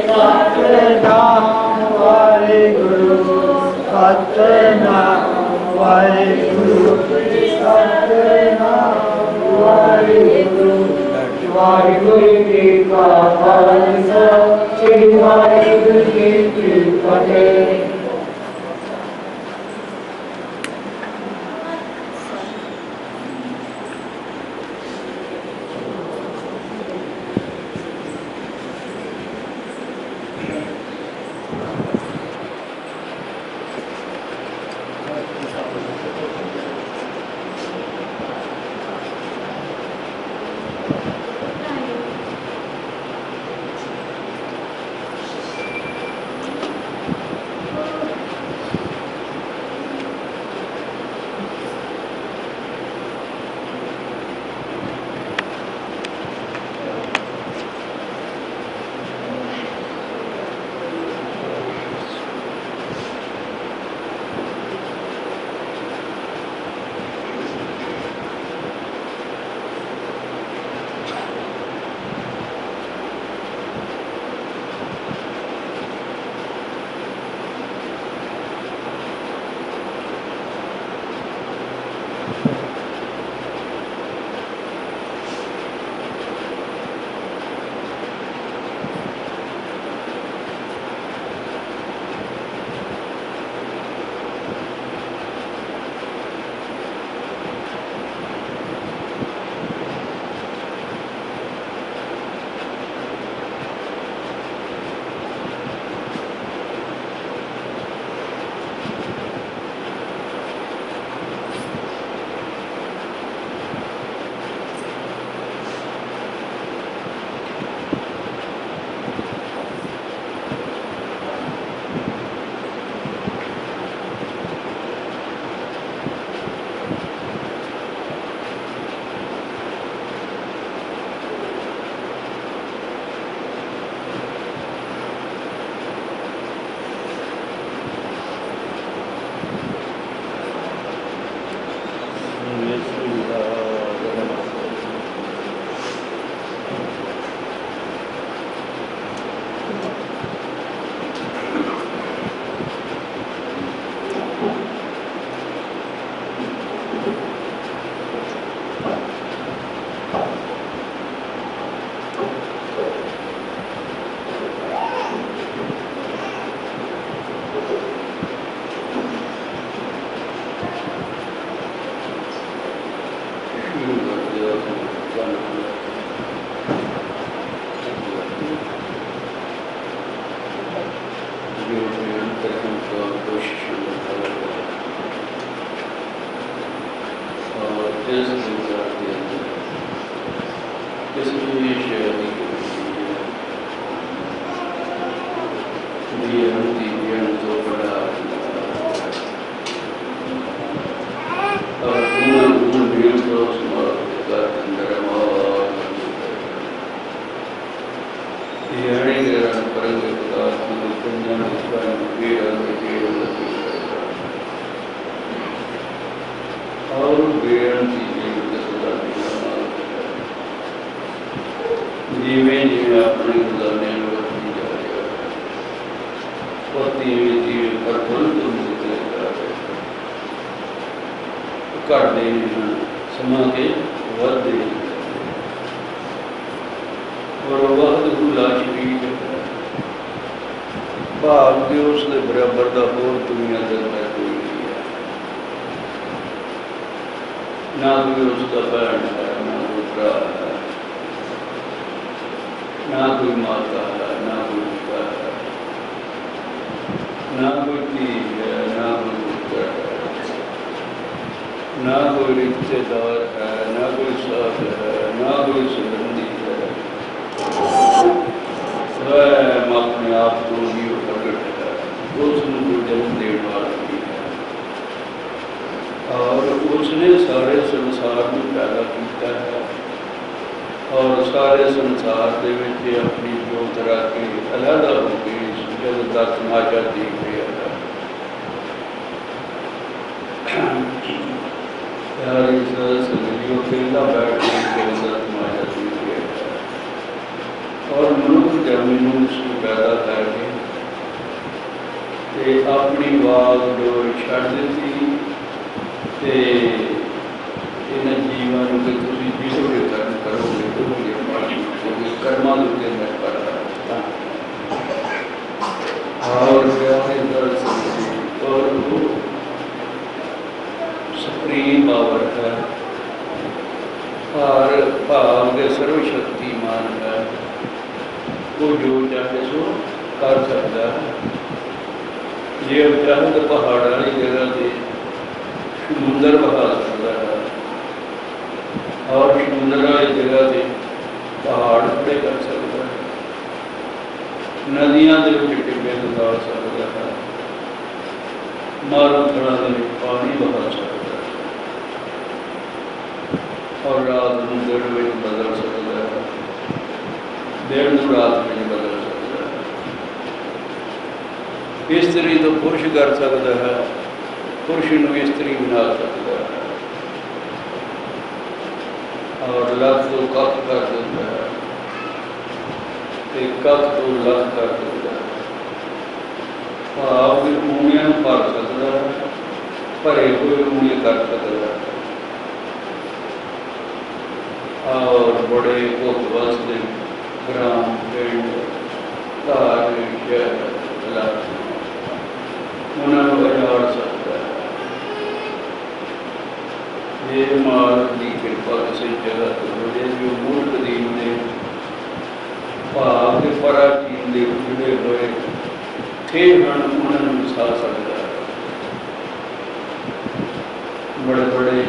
सतनाम वाहेगुरु सतनाम वाहेगुरु सतनाम वाहेगुरु वाहेगुरु जी का खालसा श्री वाहेगुरु जी की फतेह। और मनुष्य जमीनों अपनी वाग डोर छड़ दी ते इन्हां जीवां नूं कि तुसीं जिसोगे कर्म करोगे दोगे पानी क्योंकि कर्मां दे उत्ते निर्भर है। और और वो सुप्रीम पावर है, हर भाव के सर्वशक्तिमान है, वो जो चाहे सो कर सकता है। जे चाहे तो पहाड़ वाली जगह से समुंदर बहा सकता है और समुंदर वाली जगह से पहाड़ खड़े कर सकता है, नदियां के टिब्बे लगा सकता है, मारूथड़ा के पानी बहा सकता है और रात को दिन में बदल सकता है, दिन को रात में बदल सकता है। स्त्री तो पुरुष कर सकता है, पुरुष को स्त्री बना सकता है और लख तो कख कर देता है, कख तो लख कर देता है। भाव की मूलियां भर सकता है, भरे हुए मूल्य कर सकता है और बड़े भुख दे ग्राम पिंड घर शहर इलाके उन्होंने उजाड़ सकता है। ये माल की कृपा किसी जगह तो मुझे जो मूल कदीम ने भाव के पराचीन के जुड़े हुए थे उन्होंने वसा सकता है। बड़े बड़े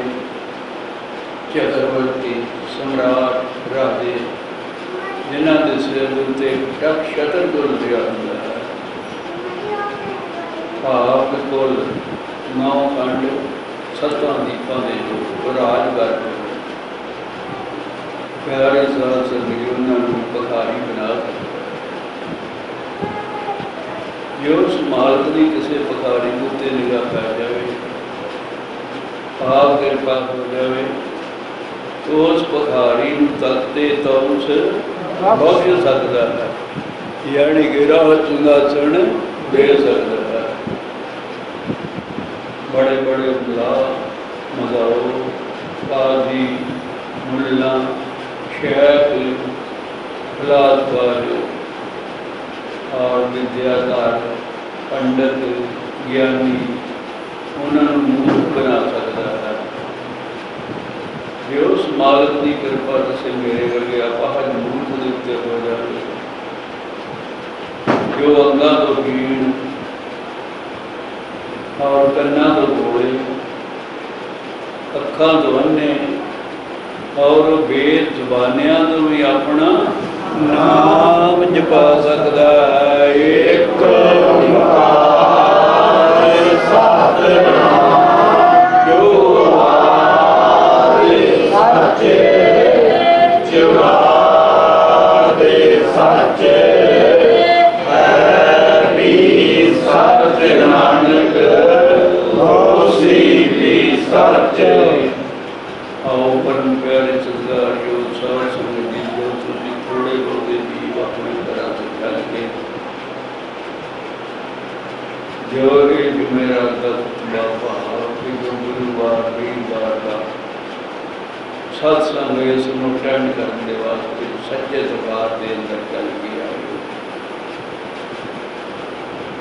चक्रवर्ती सम्राट राजे जिन्हों के सिर उत्ते टक शतर गुल दिया होंगे है, भाव के कोल 9 खंड 7 दीपों के जो राज करते प्यारे साल जिंदगी उन्होंने भिखारी बना सकता है। जो उस मालक की किसी भिखारी के उत्ते निगाह पै जाए, भाव कृपा हो जाए तो उस भिखारी तकते तो उस बख्श सकता है, यानी कि राह सिंघासन दे सकता है। बड़े बड़े मुला मजाओ काजी मुल्ला शेख फिलासफर और विद्याकार पंडित ज्ञानी उन्होंने मूर्ख बना सकता है। जो उस मालक की कृपा से मेरे वर्गे अपहज मूर्ख के उत्ते हो जाए, जो अंगा तो हीन और कन्ना तो घोड़े अखा तो अन्ने और बेद जुबानियां तो भी अपना नाम जपा सकता है। एक सत्संग इसमें अटेंड करने वास्ते सच्चे दरबार के अंदर चल गया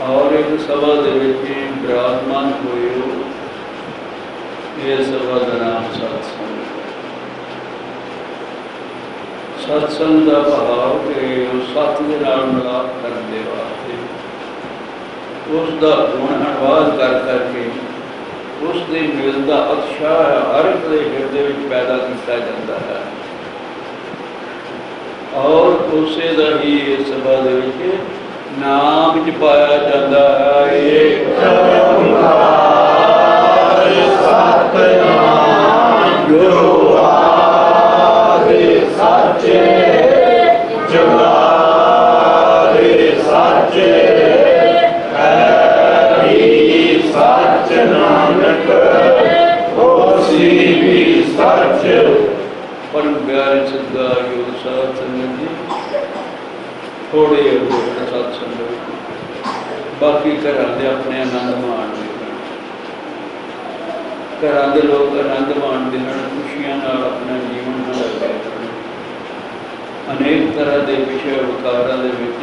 और एक सभा के विराजमान हुए हो। ये सभा का नाम सत्संग। सत्संग का भाव के सत के नाल मिलाप करने वास्ते उसका गुण अनुवाद कर करके उसके मिल का उत्साह हर एक के हिरदे में पैदा किया जाता है और उसे का ही इस सभा के नाम जपाया जाता है। एक जो आदि सच्चे जुगारे सच्चे सच नानक होसी भी सच। परम प्यारे सतगुरु योग साध संगत जी, थोड़े सत्संग बाकी घरां दे अपने आनंद माणते हैं, घरां दे लोग आनंद माणते हैं, खुशियां नाल अपना जीवन बनाते हैं। अनेक तरह के विषय विकारां दे विच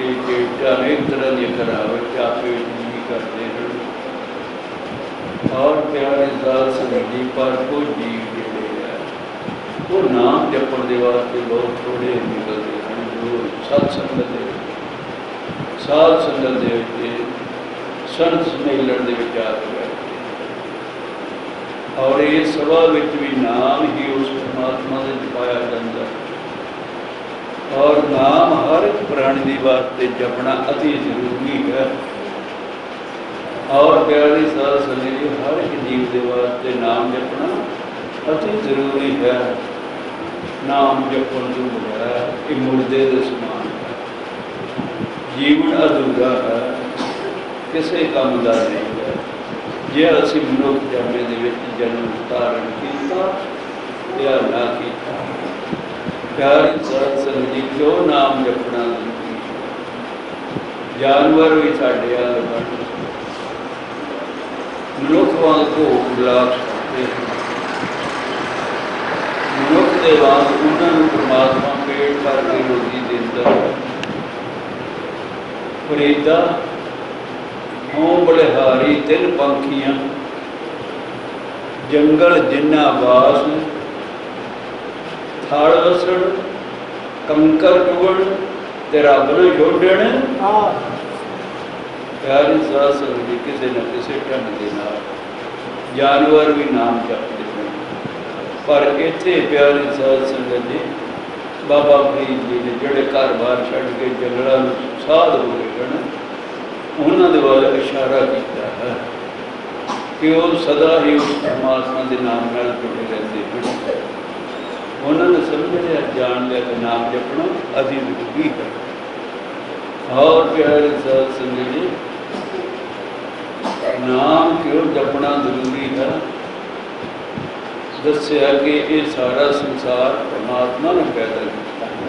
अनेक तरह की घरां विच आपे जी करते हैं। और प्यारे साध संगत जी, पर को जीव जिहड़े है वो नाम जपण दे वास्ते बहुत थोड़े निकलते हैं, जो सत्संगत दे साध संगत दे विच संत सम्मेलन दे विच आ के बैठते हैं। और इस सभा विच भी नाम ही उस परमात्मा दे पाया जाता है। और नाम हर एक प्राणी के वास्ते जपना अति जरूरी है। और प्यारी साध संगत जी, हर एक जीव के वास्ते नाम जपना अति जरूरी है। नाम जपण जो है ये मुर्दे के समान है, जीवन अधूरा है, किसी काम का नहीं है। जे असी मनुख जन्मे दे विच जन्म धारण किया या ना किया, प्यारी साध संगत जी, क्यों नाम जपना जरूरी है। जानवर भी साढ़े आल बन मनुख वांग भोग विलास करते हैं, मनुख के वांग उन्होंने परमात्मा पेट भर के रोजी देता है। फरीदा हों बलिहारी तिन पंखियां, जंगल जिन्ना वास, थाड़ वसण कंकर चुगण ते रब न छोड़ण। प्यारी साध संगत जी, किसी न किसी ढंग के नाल जानवर भी नाम जपते हैं। पर इत्थे प्यारी साध संगत जी, बाबा फरीद जी ने जिहड़े घर बार छड्ड के जंगलों में साध हो गए हैं, उन्होंने वाल इशारा किया है कि वो सदा ही उस परमात्मा के नाम नाल जुड़े रहते हैं। उन्होंने समझ लिया, जान लिया कि नाम जपना अति जरूरी है। और प्यारे साध संगत जी, नाम क्यों जपना जरूरी है? दस्या कि ये सारा संसार परमात्मा ने पैदा किया है।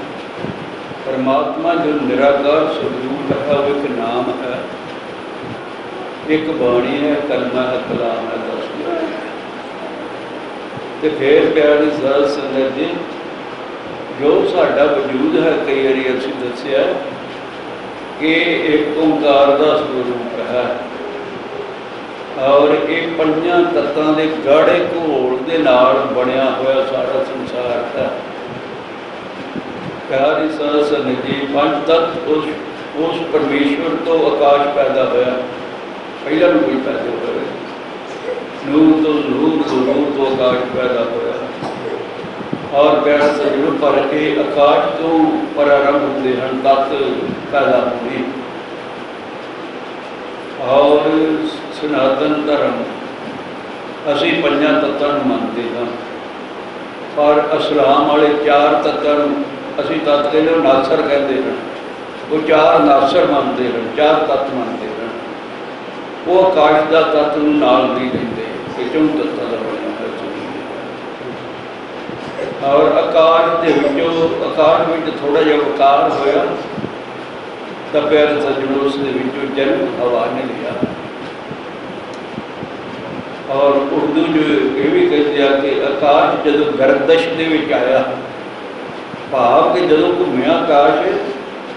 परमात्मा जो निराकार स्वरूप है वो एक नाम है, एक बाणी है, कलमा है, कलाम है, दस तो फिर प्यारी साध संगत जी, जो साडा वजूद है, कई बारी असीं दस्सिया कि एक ओंकार का स्वरूप है। और ये पंजां तत्तां दे गाढ़े घोल दे नाल बनिया हुआ सारा संसार है। प्यारी साध संगत जी, पंज तत्त उस परमेश्वर तो आकाश पैदा होया, पहला भी कोई पैदा होया, नूर तो नूर तो आकाश पैदा होया। और प्यारे सज्जनों, पर के आकाश तो प्रारंभ होते हैं तत्त पैदा होने। और सनातन धर्म असी पंजां तत्तां नूं मनते हैं, पर इस्लाम वाले चार तत्तां नूं असी तत्त कहते नासर कहते हैं। वो चार नासर मनते हैं, चार तत्त मनते हैं। वो आकाश का तत्त नूं नाल नहीं लेंदे कि चौं तत्तां दा बनिया होया। और आकाश दे विचों आकाश विच थोड़ा जिहा विकार होया तो प्यारे सज्जनों, उस जन्म हवा ने लिया। और उर्दू जो ये भी कहते हैं कि आकाश जदों गर्दश दे विच आया, भाव कि जदों घूमिया आकाश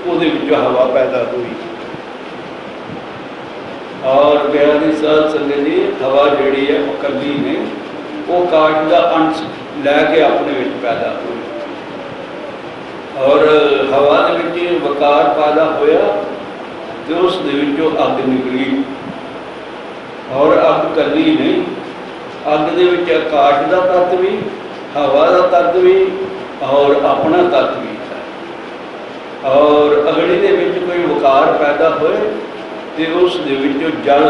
उहदे विचों हवा पैदा हुई। और प्यारी साध संगत जी, हवा जिहड़ी है वो कली ने वो आकाश का अंश लैके अपने विच पैदा हुई। और हवा दे विच वकार पैदा होया तो उस दे विचों अग निकली। और अग कली नहीं, अग दे विच आकाश का तत्त भी, हवा का तत्त भी और अपना तत्त भी है। और अगली दे विच कोई वकार पैदा होए तो उस दे विचों जल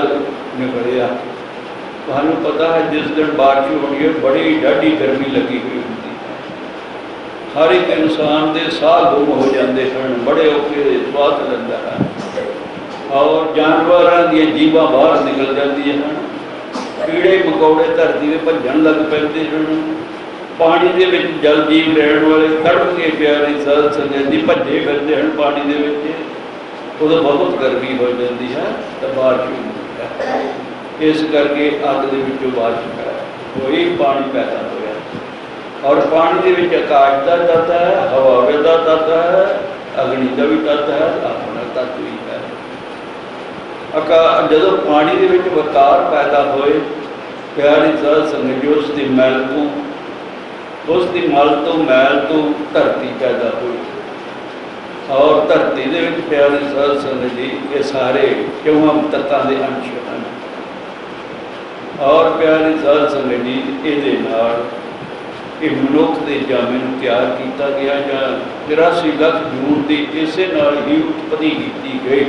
निकलिया। तुहानूं पता है जिस दिन बारिश होनी है बड़ी ढाडी गर्मी लगी हुई होती है, हर एक इंसान के साह गुम हो जाते हैं, बड़े औखे स्वास लेंदा है। और जानवरों दी जीवां बाहर निकल जाती हैं, कीड़े मकौड़े धरती में भजन लग पैंदे हैं। पानी दे विच जल जीव रहने वाले तड़प के प्यारी साध संगत जी भजे फिरते हैं पानी दे विच। उदों बहुत गर्मी हो जाती है तो बारिश होती है। इस करके अग दे विचों बारिश पैदा होई, पानी पैदा होया। और पानी दे विच आकाश का तत्त है, हवा का तत्त है, अग्नि का भी तत्त है, अपना तत्त भी है। जदों पानी दे विच वकार पैदा होए, प्यारी साध संगत जी, उसकी मैल तो, उसकी मल तो मैल तो धरती पैदा हुई। और धरती दे विच प्यारी साध संगत जी ये सारे चौहां तत्तां दे अंश हैं। और प्यारी साध संगत जी इहदे नाल ये मनुख के जामे नूं तैयार किया गया, जां 84 लाख जून की इसे नाल ही उत्पत्ति की गई।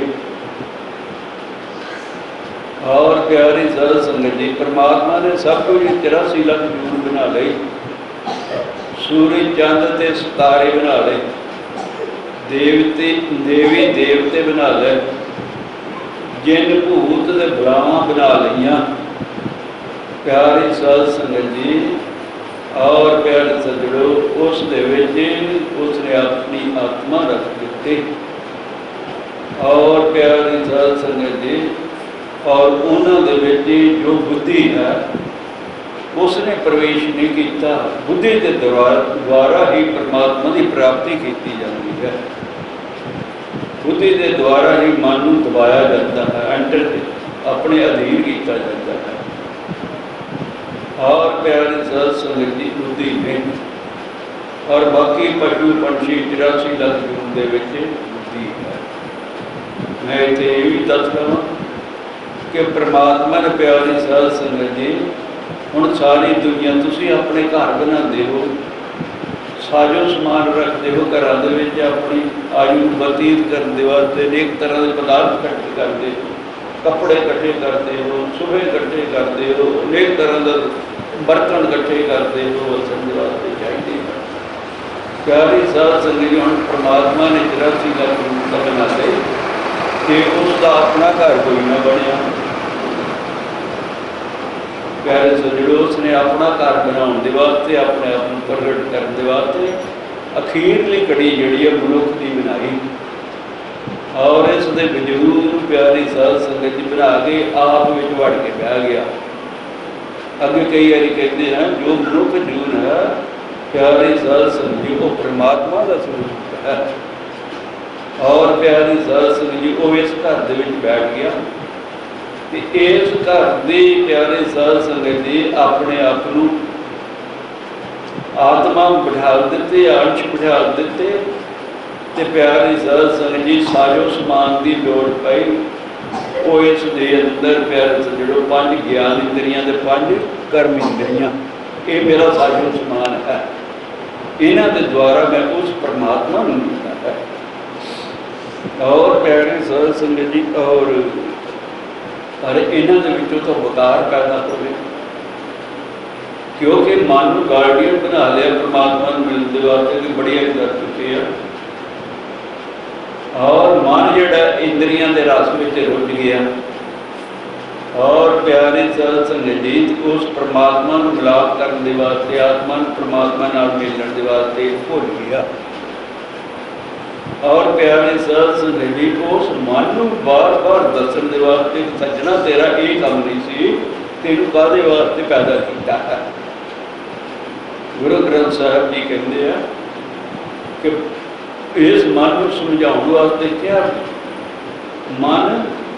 और प्यारी साध संगत जी परमात्मा ने सब कुछ 84 लाख जून बना लई, सूरज चंद ते सितारे बना लए, देवते देवी देवते बना ले, जिन भूत ते बलावां बना लईयां। प्यारी साध संगत जी और प्यारे सज्जणों, उस दे विच उसने अपनी आत्मा रख दी। और प्यारी साध संगत जी और उन्हां दे विच जो बुद्धि है उसने प्रवेश नहीं किया। बुद्धि के द्वारा ही परमात्मा की प्राप्ति की जाती है। बुद्धि के द्वारा ही मन को दबाया जाता है, एंटर अपने अधीन किया जाता है। और प्यारे साध संगत जी बुद्धि नहीं, और बाकी पशु पंछी 84 लाख जून के बुद्धि है। मैं इतने ये भी दस कहां कि परमात्मा ने प्यारी साध संगत जी हुण सारी दुनिया तुसीं अपने घर बनाते हो, साजो समान रखते हो, घरों दे विच अपनी आयु बतीत करने वास्ते अनेक तरह के पदार्थ इकट्ठे करते हो, कपड़े इकट्ठे करते हो, सुबह इकट्ठे करते हो, अनेक तरह के बर्तन इकट्ठे करते हो, वसण वास्ते चाहिए। प्यारी साध संगत जी हुण परमात्मा ने 84 लाख जून का बना ले कि उसका अपना घर कोई ना बनिया। प्यारे सज्जणों, उसने अपना घर बनाने के वास्ते, अपने आप को प्रगट करने के वास्ते अखीरली कड़ी जिहड़ी है मनुख की बनाई। और इस दे वजूद प्यारी साध संगत जी बना के आप विच वड़ के बह गया। अगे कई बार कहते हैं जो मनुख जून है प्यारी साध संगत जी वो परमात्मा का स्वरूप है। और प्यारी साध संगत जी वो इस घर दे विच बैठ गया। इस घर के प्यारे साध संगत जी अपने आप को आत्मा बिठा दिते, अंश बिठा दिते। ते प्यारे साध संगत जी साजो समान की लोड़ पाई। वो इस दे अंदर प्यारे सज्जणों 5 ज्ञान इंद्रियां ते 5 कर्म इंद्रियां, ये मेरा साजो समान है। इन्हां दे द्वारा मैं उस परमात्मा नूं मिलता है। और प्यारे साध संगत जी और इन्हों के विचों तो वकार पैदा हो, क्योंकि मन को गार्डियन बना लिया परमात्मा मिलने वास्ते भी बड़ी कर चुके हैं। और मन जिहड़ा इंद्रियां के रस में रुझ गया। और प्यारे साध संगत जी उस परमात्मा को मिलाप करने वास्ते, आत्मा परमात्मा नाल मिलने के वास्ते भुल गया। और प्यारे साध संगत जी उस मन को बार बार दसन के वास्ते सजना तेरा ये काम नहीं सी, तेनू काहदे वास्ते पैदा किया है। गुरु ग्रंथ साहब जी कहते हैं कि इस मन को समझाने वास्ते क्या, मन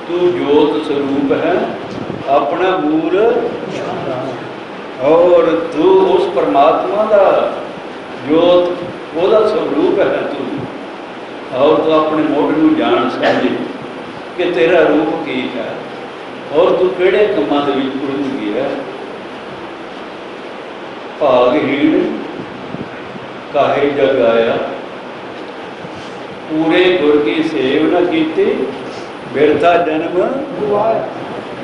तू जोत स्वरूप है, अपना मूल और तू उस परमात्मा का जोत वह स्वरूप है तू। और तू अपने मोढ़ को जान समझे कि तेरा रूप की है और तू किहड़े कामां दे विच उलझ गया। भागहीन काहे जग आया, पूरे गुर की सेव न कीती, बिरथा जन्म गवाया।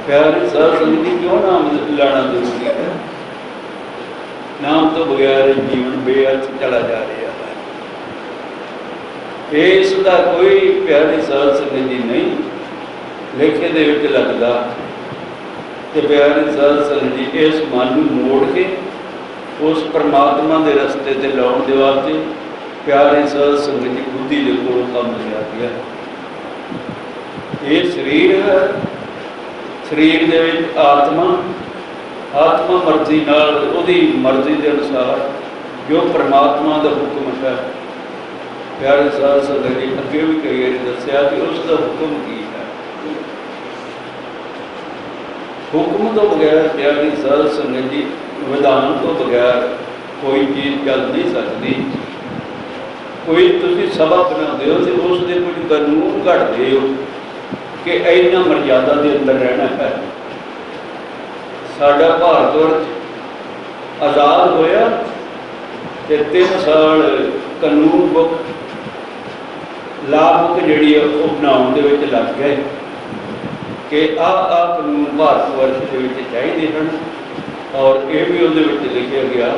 प्यारे साध संगत जी क्यों नाम लाना जरूरी है? नाम तो बगैर जीवन बेअर्थ चला जा रहा है। इसका कोई प्यारी साध संगत जी नहीं लेखे दे विच लगता। तो प्यारी साध संगत जी इस मन को मोड़ के उस परमात्मा के रस्ते से लाने के वास्ते प्यारी साध संगत जी बुद्धि के कोलों काम लिया गया। ये शरीर है, शरीर दे विच आत्मा, आत्मा मर्जी नाल उहदी मर्जी के अनुसार जो परमात्मा का हुक्म है। प्यारे साध संगत जी अगे भी कई बार दसिया कि उसका हुक्म की है। हुक्म तो बगैर प्यारी साध संगत जी विधान तो बगैर कोई चीज़ चल नहीं सकती। कोई तुसी सभा बनाते हो तो उसके कुछ कानून घड़ते हो कि इन्ना मर्यादा के अंदर रहना है। साडा भारत वर्ष आज़ाद होया ते 3 साल कानून बुक ला बुक जी बनाने लग गए कि आ कानून भारत वर्ष के चाहिए हैं। और ये भी उहदे विच लिखा गया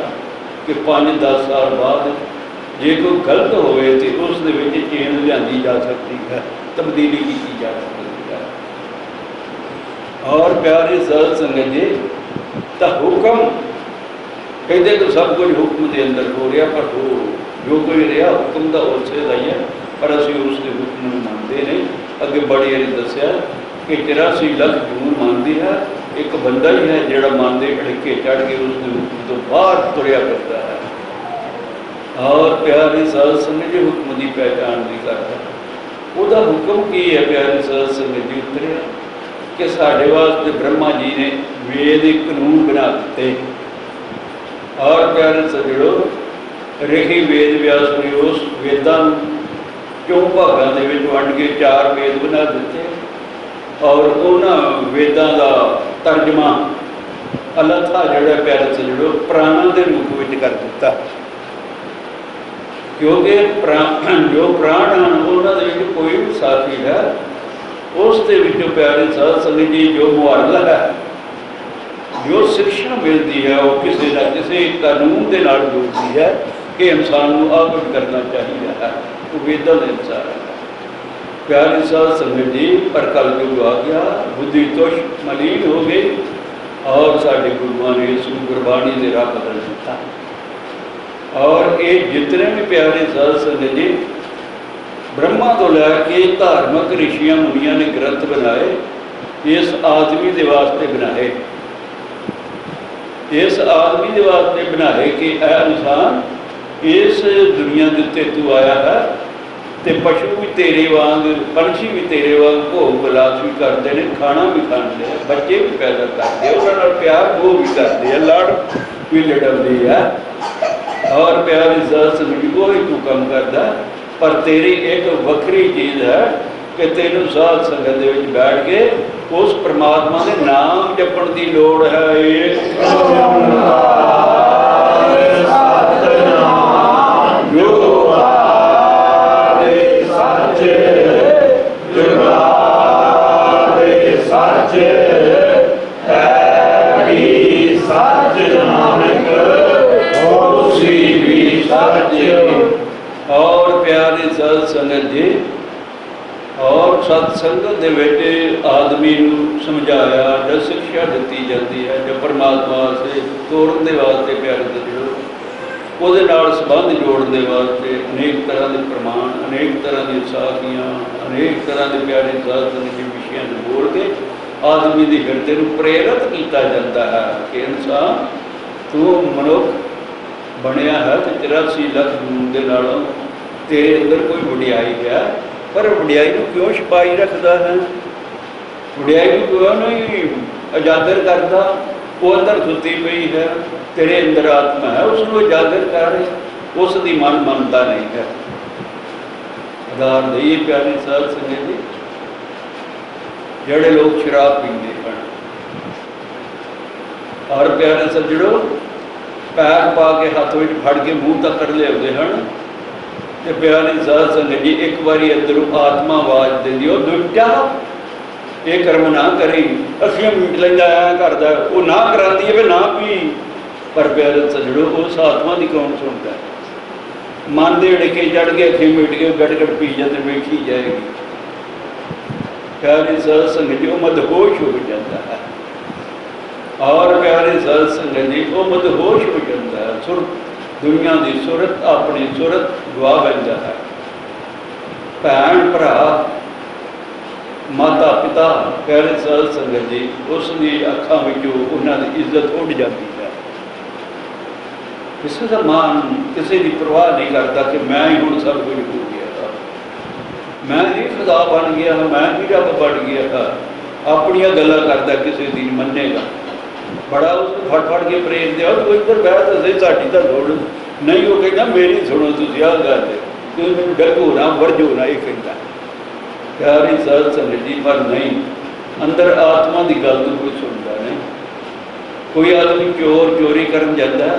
कि 5-10 साल बाद जे कोई गलत होए तो उस चेंज लियादी जा सकती है, तब्दीली की जा सकती है। और प्यारे साध संगत जी तो हुक्म कहते तो सब कुछ हुक्म के अंदर हो रहा, पर हो जो कोई रहा हुक्म का उसे का ही है, पर असी उसके हुक्म को मानते नहीं। अगे बड़ी बारी दसिया कि 83 लाख जून मानती है, एक बंदा ही है जोड़ा मानते अड़के चढ़ के उसके हुक्म तो बाहर तुरया करता है। और प्यारे साध संगत जी हुक्म की पहचान नहीं करता। वह हुक्म की है प्यारे साध संगत जी उतरिया कि साढ़े वास्ते ब्रह्मा जी ने वेद कानून बना दिते। और प्यारे सजड़ो रही वेद व्यास ने उस वेदां 4 भागों के वंड के 4 वेद बना दिते। और उन्होंने वेदां का तर्जमा अलथा जोड़ा प्यारे सजड़ो प्राणा के रूप में कर दिता। क्योंकि जो प्राण हैं उन्होंने कोई भी साथी है उस प्यारे साध संगत जी जो मुआरला है, जो शिक्षा मिलती है वो किसी न किसी कानून के नाल जुड़ती है कि इंसान को आ कुछ करना चाहिए है। वो वेदां के अनुसार है। प्यारे साध संगत जी पर कल युग आ गया, बुद्धि तुष मलीन हो गई और साढ़े गुरुओं ने इस गुरबाणी के राह बदल दिता। और ये जितने भी प्यारे साध संगत जी ब्रह्मा तो लैके धार्मिक ऋषिया मुनिया ने ग्रंथ बनाए, इस आदमी के वास्ते बनाए, इस आदमी के वास्ते बनाए कि यह इंसान इस दुनिया के उत्ते तू आया है। तो पशु भी तेरे वांग, पंछी भी तेरे वांग भोग विलास भी करते हैं, खाना भी खाते हैं, बच्चे भी पैदा करते हैं, उन्होंने प्यार वो भी करते हैं, लाड़ भी लड़ाते हैं। और प्यार साध संगत जी वो ही तू कम करता। पर तेरी एक वक्री चीज़ है कि तेनों साध संगत दे विच बैठ के उस परमात्मा के नाम जपण की लोड़ है। और प्यारे साध संगत जी और सत्संगत दे बेटे आदमी नूं समझाया जो शिक्षा दी जाती है, जो परमात्मा से तोड़न के वास्ते प्यारे सज्जणों ਉਹਦੇ ਨਾਲ संबंध जोड़ने वास्ते अनेक तरह के प्रमाण, अनेक तरह की साखियाँ, अनेक तरह के प्यारे साध संगत के विषयों को बोल के आदमी की हिरदे को प्रेरित किया जाता है कि इंसान तू मनुख बनया है तो 83 लाख जून के नालों तेरे अंदर कोई वडियाई है, पर वडियाई को क्यों छुपाई रखता है? वडियाई को क्यों नहीं उजागर करता? वो अंदर सुती पई है, तेरे अंदर आत्मा है, उसको उजागर कर, उसकी मन मनता नहीं है। उदाहरण दईए प्यारे साध संगत जी, जेड़े लोग शराब पीते हैं और प्यारे सज्जणों पैर पा के हाथ में फड़ के मूँह तक कर लियाते हैं तो प्यारे साध संगत जी एक बारी अंदरों आत्मा आवाज देती हो दुष्टा ये कर्म ना करी, अखियां मीट लेंदा ऐ करदा, वो ना कराती है ना पी। पर प्यारे सज्जणों उस आत्मा की कौन सुनता है? मन दे अड़के चढ़ के अखियां मीट के गड़गड़ पी जाते वेखी जाएगी। प्यारे साध संगत जी वो मदहोश हो जाता है। और प्यारे साध संगत जी वो मदहोश हो जाता है, सुर दुनिया की सूरत अपनी सूरत गवा बैठता है। भैन भरा माता पिता प्यारे साध संगत जी उसकी अखां विचों उन्होंने इज्जत उड़ जाती है। किसी का मान किसी की परवाह नहीं करता कि मैं ही हूँ सब कुछ हो गया था, मैं ही खुदा बन गया, मैं ही रब बन गया था। अपनिया गल्लां करता, किसी की मनेगा बड़ा उसको फट फट के प्रेम दिया तो इधर बह तो सही साड़ी तो छोड़ नहीं। वो कहना मेरी सुनो तुम आ गल तुम मैं डगो ना वरजो ना, ये कहता प्यारी साध संगत जी। पर नहीं, अंदर आत्मा की गल तो कोई सुनता नहीं। कोई आदमी चोर चोरी करन जाता,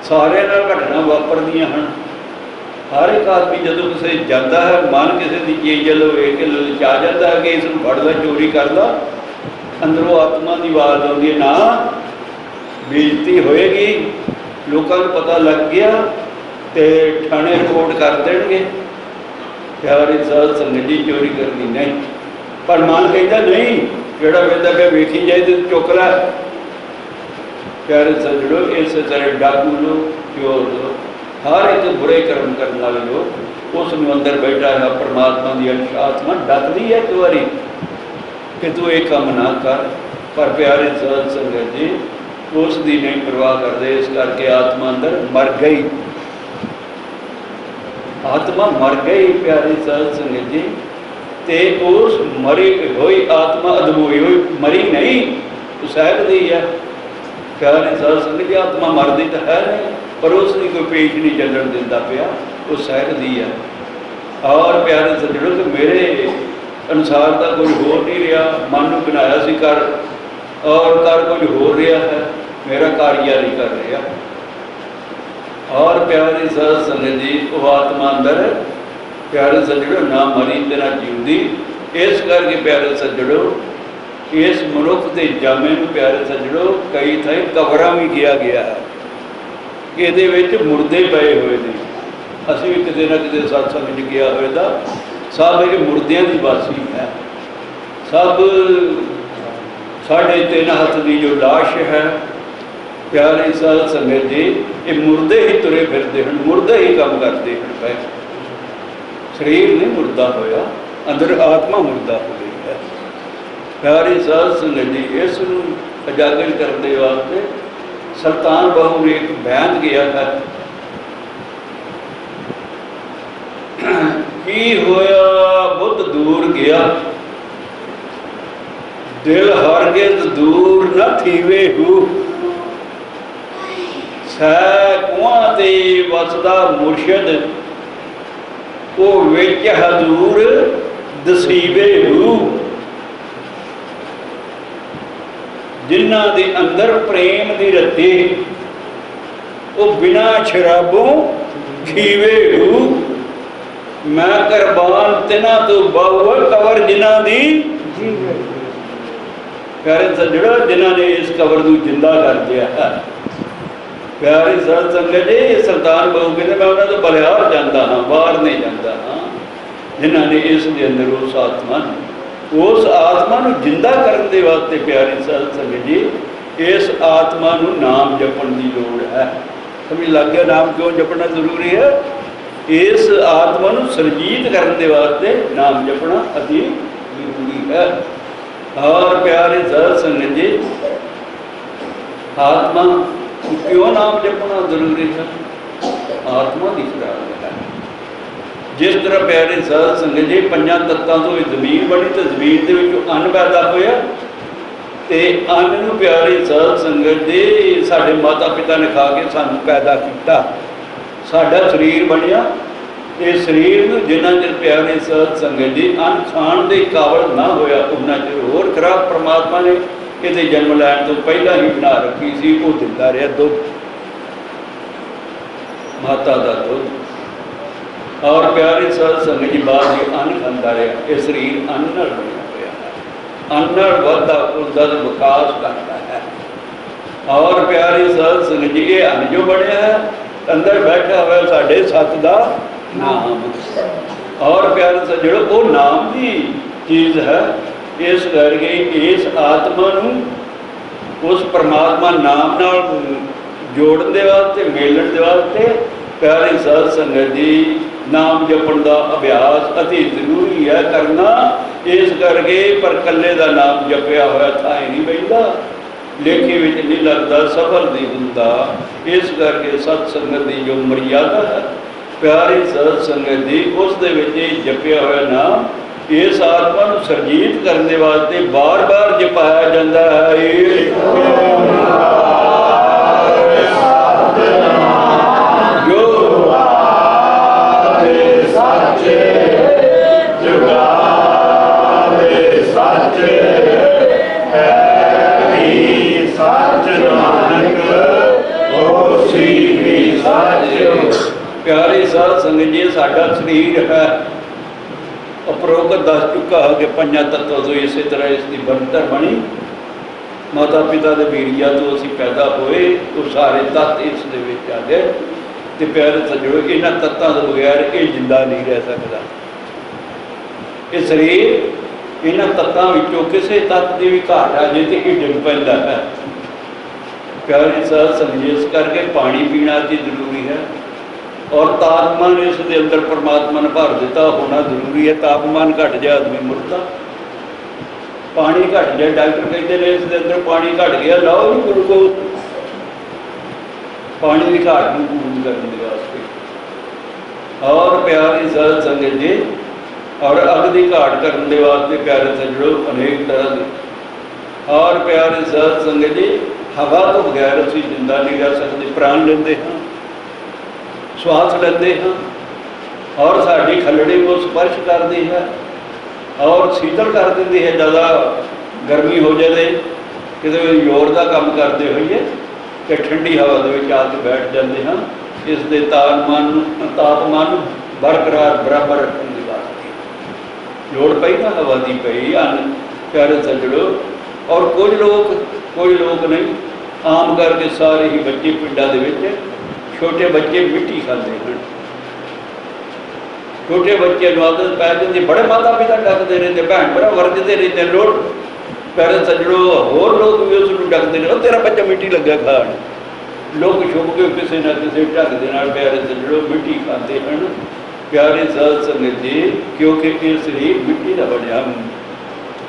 सारे घटना वापरदियां हैं। हर एक आदमी जो किसी जाता है, मन किसी की चीज लो के ललचा जाता है कि इसमें फड़ ला चोरी कर ला, अंदरों आत्मा की आवाज़ आती है ना बेइज्जती होएगी, लोगों को पता लग गया तो थाने रिपोर्ट कर देंगे। प्यारी साध संगत जी चोरी करनी नहीं, पर मन कहता नहीं जोड़ा वेंदा पे वेखी जाए तो चुक ला। प्यारे सज्जनों इस तरह डाकू लोग चोर लोग हर एक बुरे कर्म करने वाले लोग उस अंदर बैठा है परमात्मा की आत्मा डकती है एक बारी कि तू एक काम ना कर। पर प्यारे साध संगत जी उसकी नहीं परवाह करते, इस करके आत्मा अंदर मर गई, आत्मा मर गई। प्यारी साध संगत जी ते उस मरी हुई आत्मा अधमोई हुई मरी नहीं, तो सहकती है। प्यारी साध संगत जी आत्मा मरदी तो है नहीं, पर उसकी कोई पेश नहीं चलन देता पाया, वो सहकती है। और प्यारे सज्जनों कि मेरे अनुसार तो कोई हो नहीं रहा, मन को बनाया सी कर और कर कोई हो रहा है, मेरा कार्य नहीं कर रहा। और प्यारी साध संगत जी वो आत्मा अंदर प्यारे सज्जनों ना मरी ते ना जीवदी। इस करके प्यारे सज्जनों इस मनुख के जामे में प्यारे सज्जनों कई थाई कबरां भी किया गया है कि ये मुर्दे पे हुए ने। असी भी किसी ना किसी सत्संग गया होगा, सब ये मुर्दियां की बासी है। सब 3.5 हाथ की जो लाश है प्यारी साध संगत जी ये मुर्दे ही तुरे फिरते हैं, मुर्दे ही काम करते हैं पे। शरीर नहीं मुर्दा होया, अंदर आत्मा मुर्दा हो गई है। प्यारी साध संगत जी इस उजागर करने वास्ते सुल्तान बाहू ने एक बयान किया है की होया बुद्ध दूर गया, दिल हरगिज दूर न थीवे हू, सैकुआं ते वसदा मुर्शद वो विच हजूर दसीवे हू। जिन्हां दे अंदर प्रेम दी रत्ती वो बिना शराबों खीवे हू, मैं कुर्बान तिन्हां तो बाहुआ कवर जिन्हां दी। प्यारे सज्जणों जिन्हां ने इस कवर को जिंदा कर दिया है। प्यारी साध संगत जी सुल्तान बाहू कहते मैं उन्होंने तो बलिहार जाता हाँ, बाहर नहीं जाता हाँ। जिन्हों ने इस अंदर उस आत्मा को जिंदा करने के वास्ते प्यारी साध संगत जी इस आत्मा को नाम जपण की लोड़ है। समझ लग गया नाम क्यों जपना जरूरी है? इस आत्मा को सरजीत करने के वास्ते नाम जपना अति जरूरी है। और प्यारे साध संगत जी आत्मा क्यों नाम जपना जरूरी है? आत्मा की खुराक है। जिस तरह प्यारे साध संगत जी 5 तत्तां तो जमीन बनी तो जमीन के अन्न पैदा होया ते अन्न नूं प्यारी साध संगत जी साडे माता पिता ने खा के सानू पैदा किया, साडा शरीर बनया। इस शरीर नूं जिन्ना चिर प्यारे साध संगत जी अन्न खाण दे काबल ना होया उन्ना चिर होर खुराक परमात्मा ने ये जन्म लैन तो पहला ही बना रखी सी, वो दिता रहा दुध, माता का दुध। और प्यारे साध संगत जी बाद ही अन्न खाता रहा, ये शरीर अन्न नाल बनया होया है, अन्न नाल वधदा उसका विकास करता है। और प्यारे साध संगत जी ये अन्न जो बनया है अंदर बैठा हुआ साढ़े सत का नाम। और प्यारे साध जो वो नाम की चीज़ है, इस करके इस आत्मा नूं उस परमात्मा नाम नाल जोड़ने वास्ते मिलने के वास्ते प्यारी साध संगत जी नाम जपण का अभ्यास अति जरूरी है करना। इस करके पर कल्ले का नाम जपिया हुआ था ही नहीं बहिंदा, लेखे में नहीं लगता, सफल नहीं होंदा। इस करके सत्संगत की जो मर्यादा है प्यारी सत्संगत की, उस दे विच जपिया हुआ नाम इस आत्मा को सरजीत करने वास्ते बार बार जपाया जाता है। प्यारे साध संगत जी, साडा शरीर है उपरोक्त दस चुका कि पंजा तत्व तो इस तरह इसकी बनतर बनी। माता पिता के वीरिया तो असी पैदा होए तो सारे तत्त इस आ गए। तो प्यारे सज्जणों, इन्होंने तत्तों के बगैर ये जिंदा नहीं रह सकता। ये शरीर इन्होंने तत्तों किसी तत्त की भी घाट आ जाए तो ये डिग पैंदा है। प्यारे साध संगत, इस करके पानी पीना अति जरूरी है और तापमान इसके अंदर परमात्मा ने भर दिता होना जरूरी है। तापमान घट जाए आदमी मुर्दा, पानी घट जाए डॉक्टर कहते हैं इसके अंदर पानी घट गया, लाओ जी ग्लूकोज, पानी की घाट को पूरी करने वास्ते। और प्यारी साध संगत जी, और अग की घाट करने वास्ते प्यारे सज्जणों अनेक तरह के। और प्यारे साध संगत जी, हवा तो बगैर असी जिंदा नहीं रह सकते। प्राण लेंदे हाँ, श्वास लेंदे हाँ, और साड़ी खलड़ी को स्पर्श करती है और शीतल कर देती है। ज़्यादा गर्मी हो जाए किसी जोर का काम करते हुए तो ठंडी हवा के आके बैठ जाते हैं। इसके तापमान बरकरार बराबर रखने की वास्ते जोड़ पई ना हवा की पई अन प्यारे सज्जणों। और कुछ लोग नहीं, आम करके सारे ही बच्चे पिंडा के छोटे बच्चे मिट्टी खाते हैं। छोटे बच्चे आदत पै जाती, बड़े माता पिता डकते रहते, भैन भरा वरजते रहते, लोग प्यारे सज्जणों होर लोग भी उसको डकते रहे, तेरा बच्चा मिट्टी लगे खाण। लोग छुप के किसी न किसी ढंग के प्यारे सज्जणों मिट्टी खाते हैं। प्यारे साध संगत जी, क्योंकि ये शरीर मिट्टी का बनया,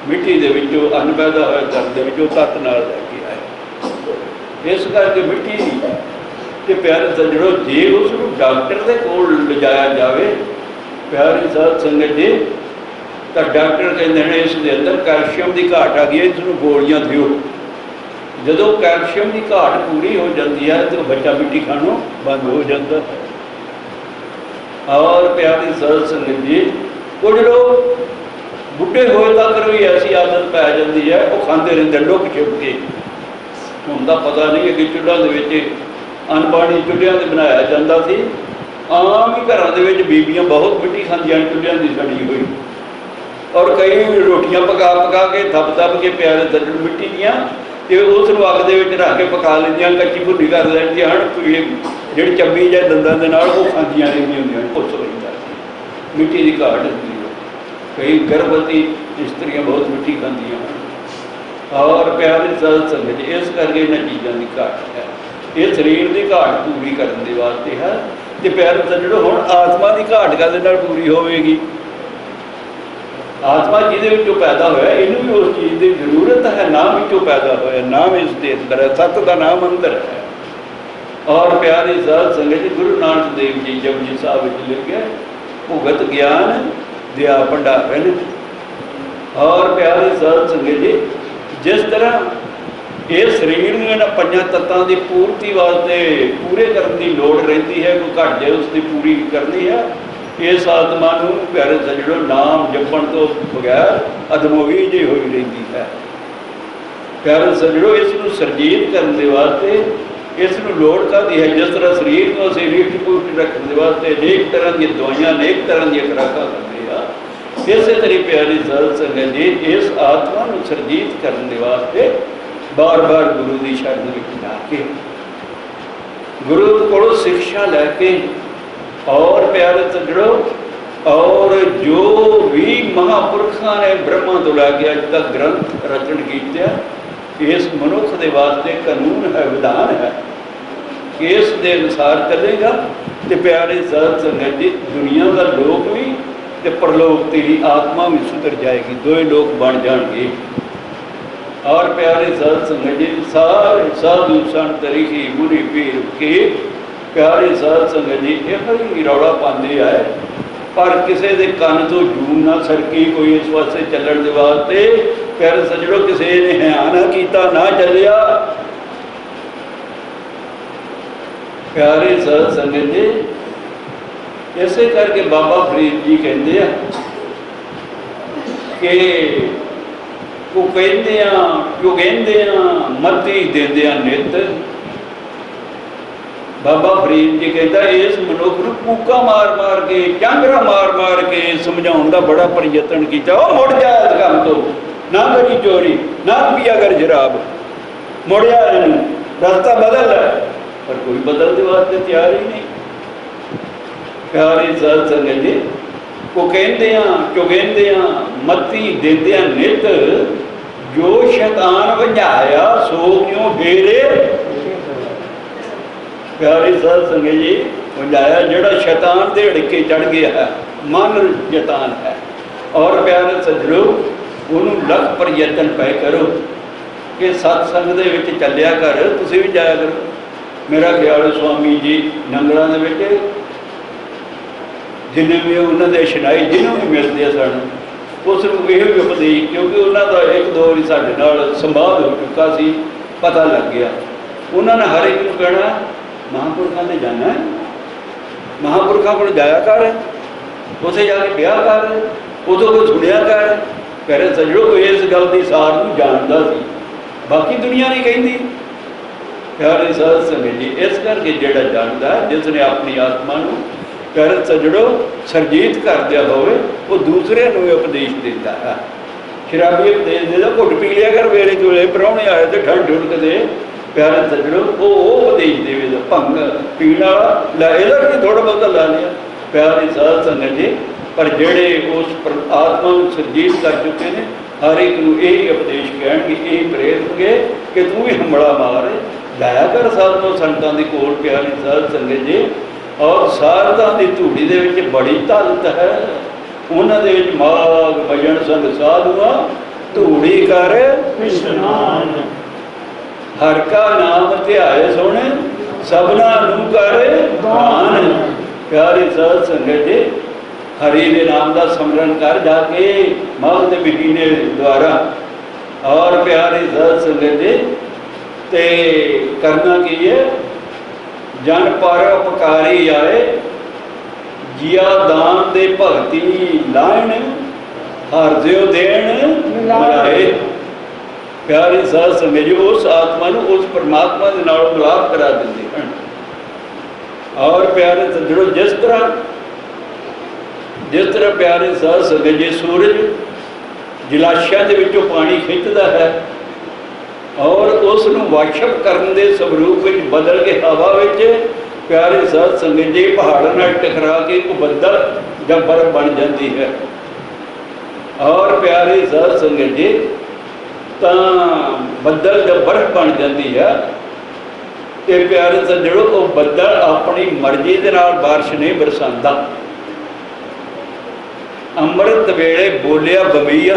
मिट्टी के विचों अन्न पैदा होया घर के विचों तत्त नाल लैके आए। इस करके मिट्टी कि प्यारे सज्जणों जे उसको डॉक्टर के कोल लिजाया जाए प्यारी साध संगत जी, तो डॉक्टर कहते हैं इस अंदर कैल्शियम की घाट आ गई है, इसको गोलियां दियो। जो कैल्शियम की घाट पूरी हो जाती है तो बच्चा मिट्टी खानों बंद हो जाता है। और प्यारी साध संगत जी, कुछ लोग बुढ़े होए तक भी ऐसी आदत पै जाती है, वो खाते रहते लुक छिप के। उनका पता नहीं है कि चुल्हां के अन्न पानी चुल्हियां ते बनाया जाता सी। आम ही घरों के बीबियां बहुत मिट्टी खांदियां चुल्हियां की सड़ी हुई, और कई रोटियां पका पका के थप के प्यारे सज्जण मिट्टी दियां ते उस अग दे विच रख के पका लैंदियां, कच्ची भुन्नी कर लैंदियां हन। जिहड़ी चम्मी जां दंदां दे नाल ओह खांदियां रहिंदियां हुंदियां, उस लैंदा मिट्टी की घाट हुंदी है। कई गर्भवती स्त्रियां बहुत मिट्टी खांदियां हन। और प्यारे साध संगत जी, इस करके इन्हां चीज़ों की घाट है। ये शरीर की घाट पूरी करने वास्ते है। तो प्यारे सज्जणों, हुण आत्मा की घाट कहदे नाल पूरी होवेगी। आत्मा जिहदे विचों पैदा होया, इनू भी उस चीज़ की जरूरत है। नाम विचों पैदा होया, नाम इसके अंदर है, सत का नाम अंदर है। और प्यारे साध संगत जी, गुरु नानक देव जी जपजी साहिब विच लिखे भुगत ज्ञान दिया भंडारन। और प्यारे साध संगत जी, जिस तरह ये शरीर में इन्होंने पंजा तत्तों की पूर्ति वास्ते पूरे करने की लौड़ रही है, कोई घट जाए उसकी पूरी करनी है। इस आत्मा को प्यारे सज्जणों नाम जपण तो बगैर अधमोही जी हुई रही है। प्यारे सज्जणों, इसको सरजीत करने वास्ते इसको लौड़ करती है। जिस तरह शरीर को असीं रिष्ट पुष्ट रखने वास्ते अनेक तरह की दवाइयां अनेक तरह की खुराकां करते हैं, इस तरह प्यारी साध संगत जी इस आत्मा को सरजीत करने वास्ते बार बार गुरु की शरण में जाके गुरु को शिक्षा लैके और प्यारे सज्जणों, और जो भी महापुरखों ने ब्रह्मा तो लैके अज तक ग्रंथ रचन किए, इस मनुख के वास्ते कानून है, विधान है कि इस दे अनुसार चलेगा तो प्यारे साध संगत जी, दुनिया का लोक भी ते परलोक तेरी आत्मा भी सुधर जाएगी, दो लोक बन जाएंगे। और प्यारे साध संगत जी, सारे साधु संत ऋषि मुनि पीर के प्यारे साध संगत जी ये रौला पाते आए, पर किसी के कन तो जूं ना सरकी, कोई इस वास्ते चलण के वास्ते प्यारे सजड़ो किसी ने है ना किया ना चलिया। प्यारे साध संगत जी, इसे करके बाबा फरीद जी कहते हैं कि वो कहते क्यों कहते मती देंदे नित। बाबा फरीद जी कहता इस मनुख को कूका मार मार के झांगरा मार मार के समझाने का बड़ा प्रयत्न किया, मुड़ जा इस काम तो, ना करी चोरी ना पिया कर शराब, मुड़िया रास्ता बदल है, पर कोई बदलने वास्ते तैयार ही नहीं। प्यारे साध संगत जी, वो कहते क्यों कहते मती देंदे नित, जो शैतान वंजाया सो क्यों फेरे। प्यारे साध संगत जी, वंजाया जड़ा शैतान दे अड़के चढ़ गया है, मन शैतान है। और प्यारे सज्जणों, उन्होंने लख प्रयत्न पै करो कि सत्संग दे विच चलिया कर, तुसीं भी जाया करो। मेरा ख्याल स्वामी जी नंगलों के जिन्हें भी उन्होंने शनाई जिन्होंने भी मिलते सन उसको यह भी उपदेश, क्योंकि उन्होंने एक दो बार साढ़े नाल संवाद हो चुका सी, पता लग गया। उन्होंने हर एक को कहना महापुरखों से जाना है, महापुरखों को जाया कर, उसे जाके ब्याह कर, उदों को सुनिया कर। कह रहे सजो कोई इस गल की सार को जानता सी, बाकी दुनिया नहीं कहती। प्यारे साध संगत जी, इस करके जोड़ा जानता है, जिसने अपनी आत्मा को कर सजड़ो सरजीत कर दिया होवे, वो दूसरे को उपदेश देता है। शराबी उपदेश देता घुट पी लिया कर, वेले चोले प्राहुणे आए तो ठंड ठुड़क दे। प्यारे सजड़ो वो उपदेश देवे, भंग पीने वाला ला इधर भी थोड़ा बहुत ला लिया। प्यारे साध संगत जी, पर जेड़े उस आत्मा को सरजीत कर चुके हैं, हर एक को यही उपदेश कहेंगे, यही प्रेरनगे कि तू भी हमला मार जाया कर साधु संतां दी कोल। प्यारे साध संगत जी, और सारदा की धूड़ी दे विच बड़ी ताकत है, उन्हां दे विच माग भजन संग साधुआ धूड़ी कर विश्राम, हर का नाम ध्याए सुन सबना नूं कर दान। प्यारे साध संगत जी, हरि के नाम का सिमरन कर जाके माघ के महीने द्वारा। और प्यारे साध संगत जी, ते करना की है, जन पर उपकारी आए जिया दान दे भगती लाइन, हर दियो देन मिलाए। प्यारे साध संगत जी, उस आत्मा को उस परमात्मा के नाल मिलाप करा देंगे हैं। और प्यारे सज्जणों, जिस तरह प्यारे साध संगत जी सूरज जलाशयां दे विचों पानी खिंचदा है और उसनूं वाशप करन दे स्वरूप विच बदल के हवा विच प्यारे साध संगत जी पहाड़ों नाल टकरा के एक बदल या बर्फ बन जाती है। और प्यारे साध संगत जी, बदल जब बर्फ बन जाती है तो प्यारे सज्जणों, वो बदल अपनी मर्जी के नाल बारिश नहीं बरसाता। अमृत वेले बोलिया बमैया,